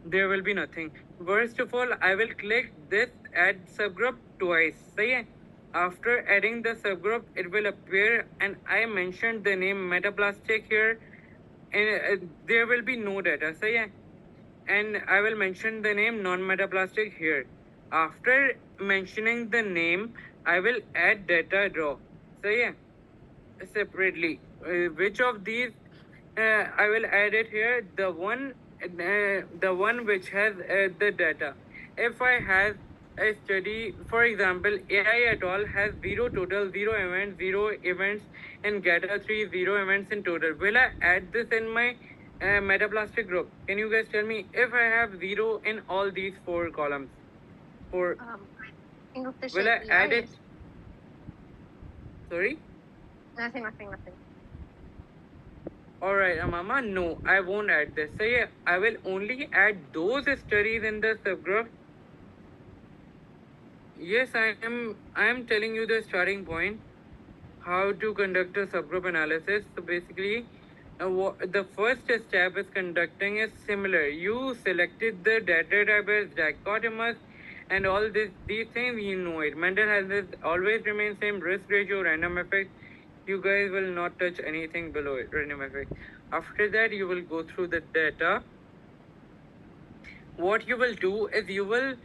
there will be nothing. First of all, I will click this add subgroup twice. सही है? After adding the subgroup, it will appear, and I mentioned the name metaplastic here, and there will be no data. सही है? And I will mention the name non-metaplastic here. After mentioning the name, I will add data draw. सही है? Separately. Which of these I will add it here? The one which has the data. If I have a study, for example, AI et al. Has zero total, zero events in GATA 3, zero events in total. Will I add this in my metaplastic group? Can you guys tell me if I have zero in all these four columns? Will I add it? Sorry? Nothing. Alright, Mama, no, I won't add this. So yeah, I will only add those studies in the subgroup. Yes, I am telling you the starting point, how to conduct a subgroup analysis. So basically, the first step is conducting is similar. You selected the data type as dichotomous, and all these things you know it. Mendel has this always remain same, risk ratio, random effect. You guys will not touch anything below it, random effect. After that, you will go through the data. What you will do is you will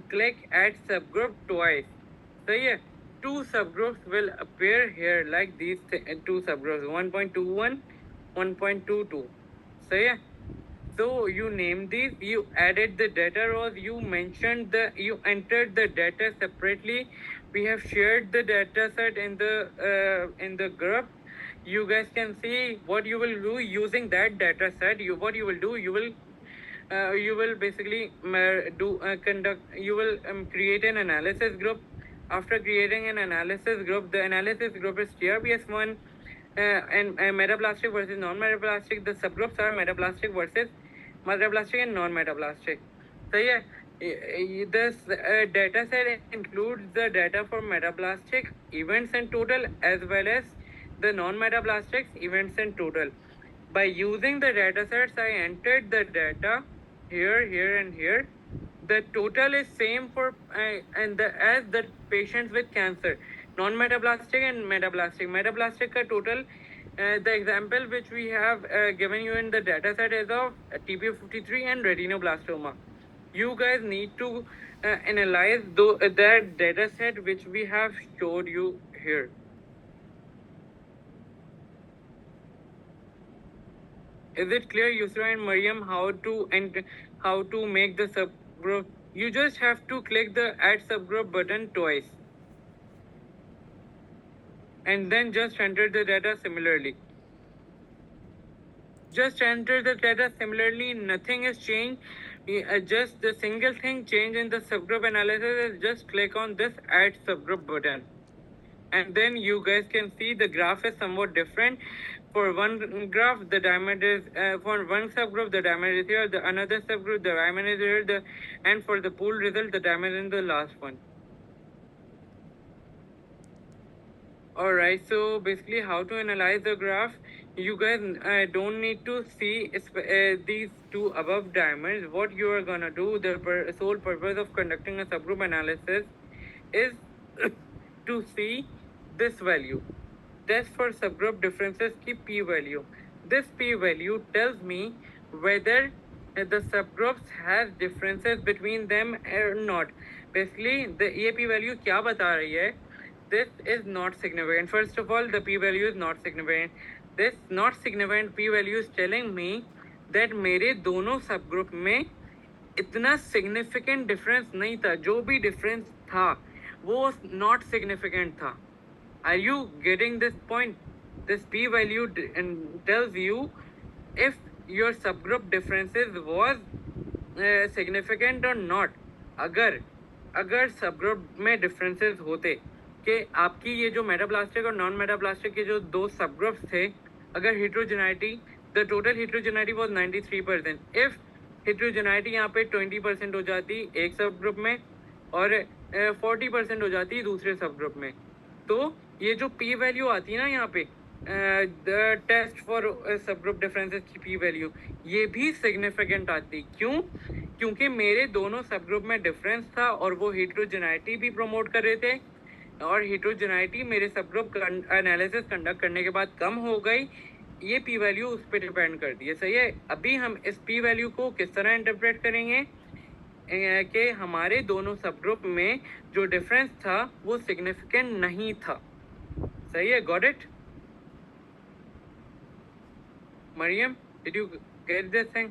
click add subgroup twice. So yeah, two subgroups will appear here like these two subgroups, 1.21, 1.22. So yeah, so you named these, you added the data rows, you entered the data separately. We have shared the data set in the group. You guys can see what you will do using that data set. You will basically create an analysis group. After creating an analysis group, the analysis group is TRPS1 and metaplastic versus non-metaplastic. The subgroups are metaplastic versus metaplastic and non-metaplastic. So yeah, this data set includes the data for metaplastic events in total as well as the non-metaplastic events in total. By using the data sets, I entered the data here, here, and here. The total is same for as the patients with cancer, non-metaplastic and metaplastic. Metaplastic ka total, the example which we have given you in the data set is of TP53 and retinoblastoma. You guys need to analyze that data set which we have showed you here. Is it clear, Yusra and Mariam, how to make the subgroup? You just have to click the add subgroup button twice, and then just enter the data similarly. Just enter the data similarly. Nothing is changed. Just the single thing change in the subgroup analysis is just click on this add subgroup button, and then you guys can see the graph is somewhat different. For one graph, the diamond is for one subgroup, the diamond is here. The another subgroup, the diamond is here. And for the pool result, the diamond is the last one. All right. So basically, how to analyze the graph? You guys don't need to see these two above diamonds. What you are gonna do? The sole purpose of conducting a subgroup analysis is to see this value. Test for subgroup differences की p-value. This p-value tells me whether the subgroups has differences between them or not. Basically, the ये p-value क्या बता रही है? This is not significant. First of all, the p-value is not significant. This not significant p-value is telling me that मेरे दोनों subgroup में इतना significant difference नहीं था. जो भी difference था, वो not significant था. Are you getting this point? This p-value tells you if your subgroup differences was significant or not. अगर subgroup में differences होते कि आपकी ये जो metaplastic और non-metaplastic के जो दो subgroups थे, अगर heterogeneity, the total heterogeneity was 93%. If heterogeneity यहाँ पे 20% हो जाती एक subgroup में और 40% हो जाती दूसरे subgroup में, तो ये जो p वैल्यू आती है ना यहाँ पे द टेस्ट फॉर सब ग्रुप डिफरेंसेस की p वैल्यू ये भी सिग्निफिकेंट आती. क्यों? क्योंकि मेरे दोनों सब ग्रुप में डिफरेंस था और वो हेट्रोजेनाइटी भी प्रमोट कर रहे थे, और हेट्रोजेनाइटी मेरे सब ग्रुप एनालिसिस कंडक्ट करने के बाद कम हो गई, ये पी वैल्यू उस पर डिपेंड करती है, सही है। अभी हम इस पी वैल्यू को किस तरह इंटरप्रेट करेंगे कि हमारे दोनों सब ग्रुप में जो डिफरेंस था वो सिग्निफिकेंट नहीं था, सही है। Got it Mariam, did you get this thing?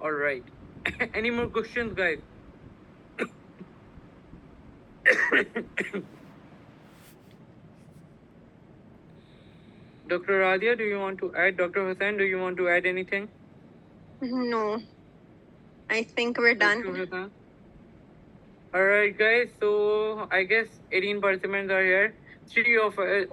Alright, any more questions guys? Dr. Radia, do you want to add? Dr. Hussain, do you want to add anything? No, I think we're done. Dr. Hussain? All right, guys. So I guess 18 participants are here. Only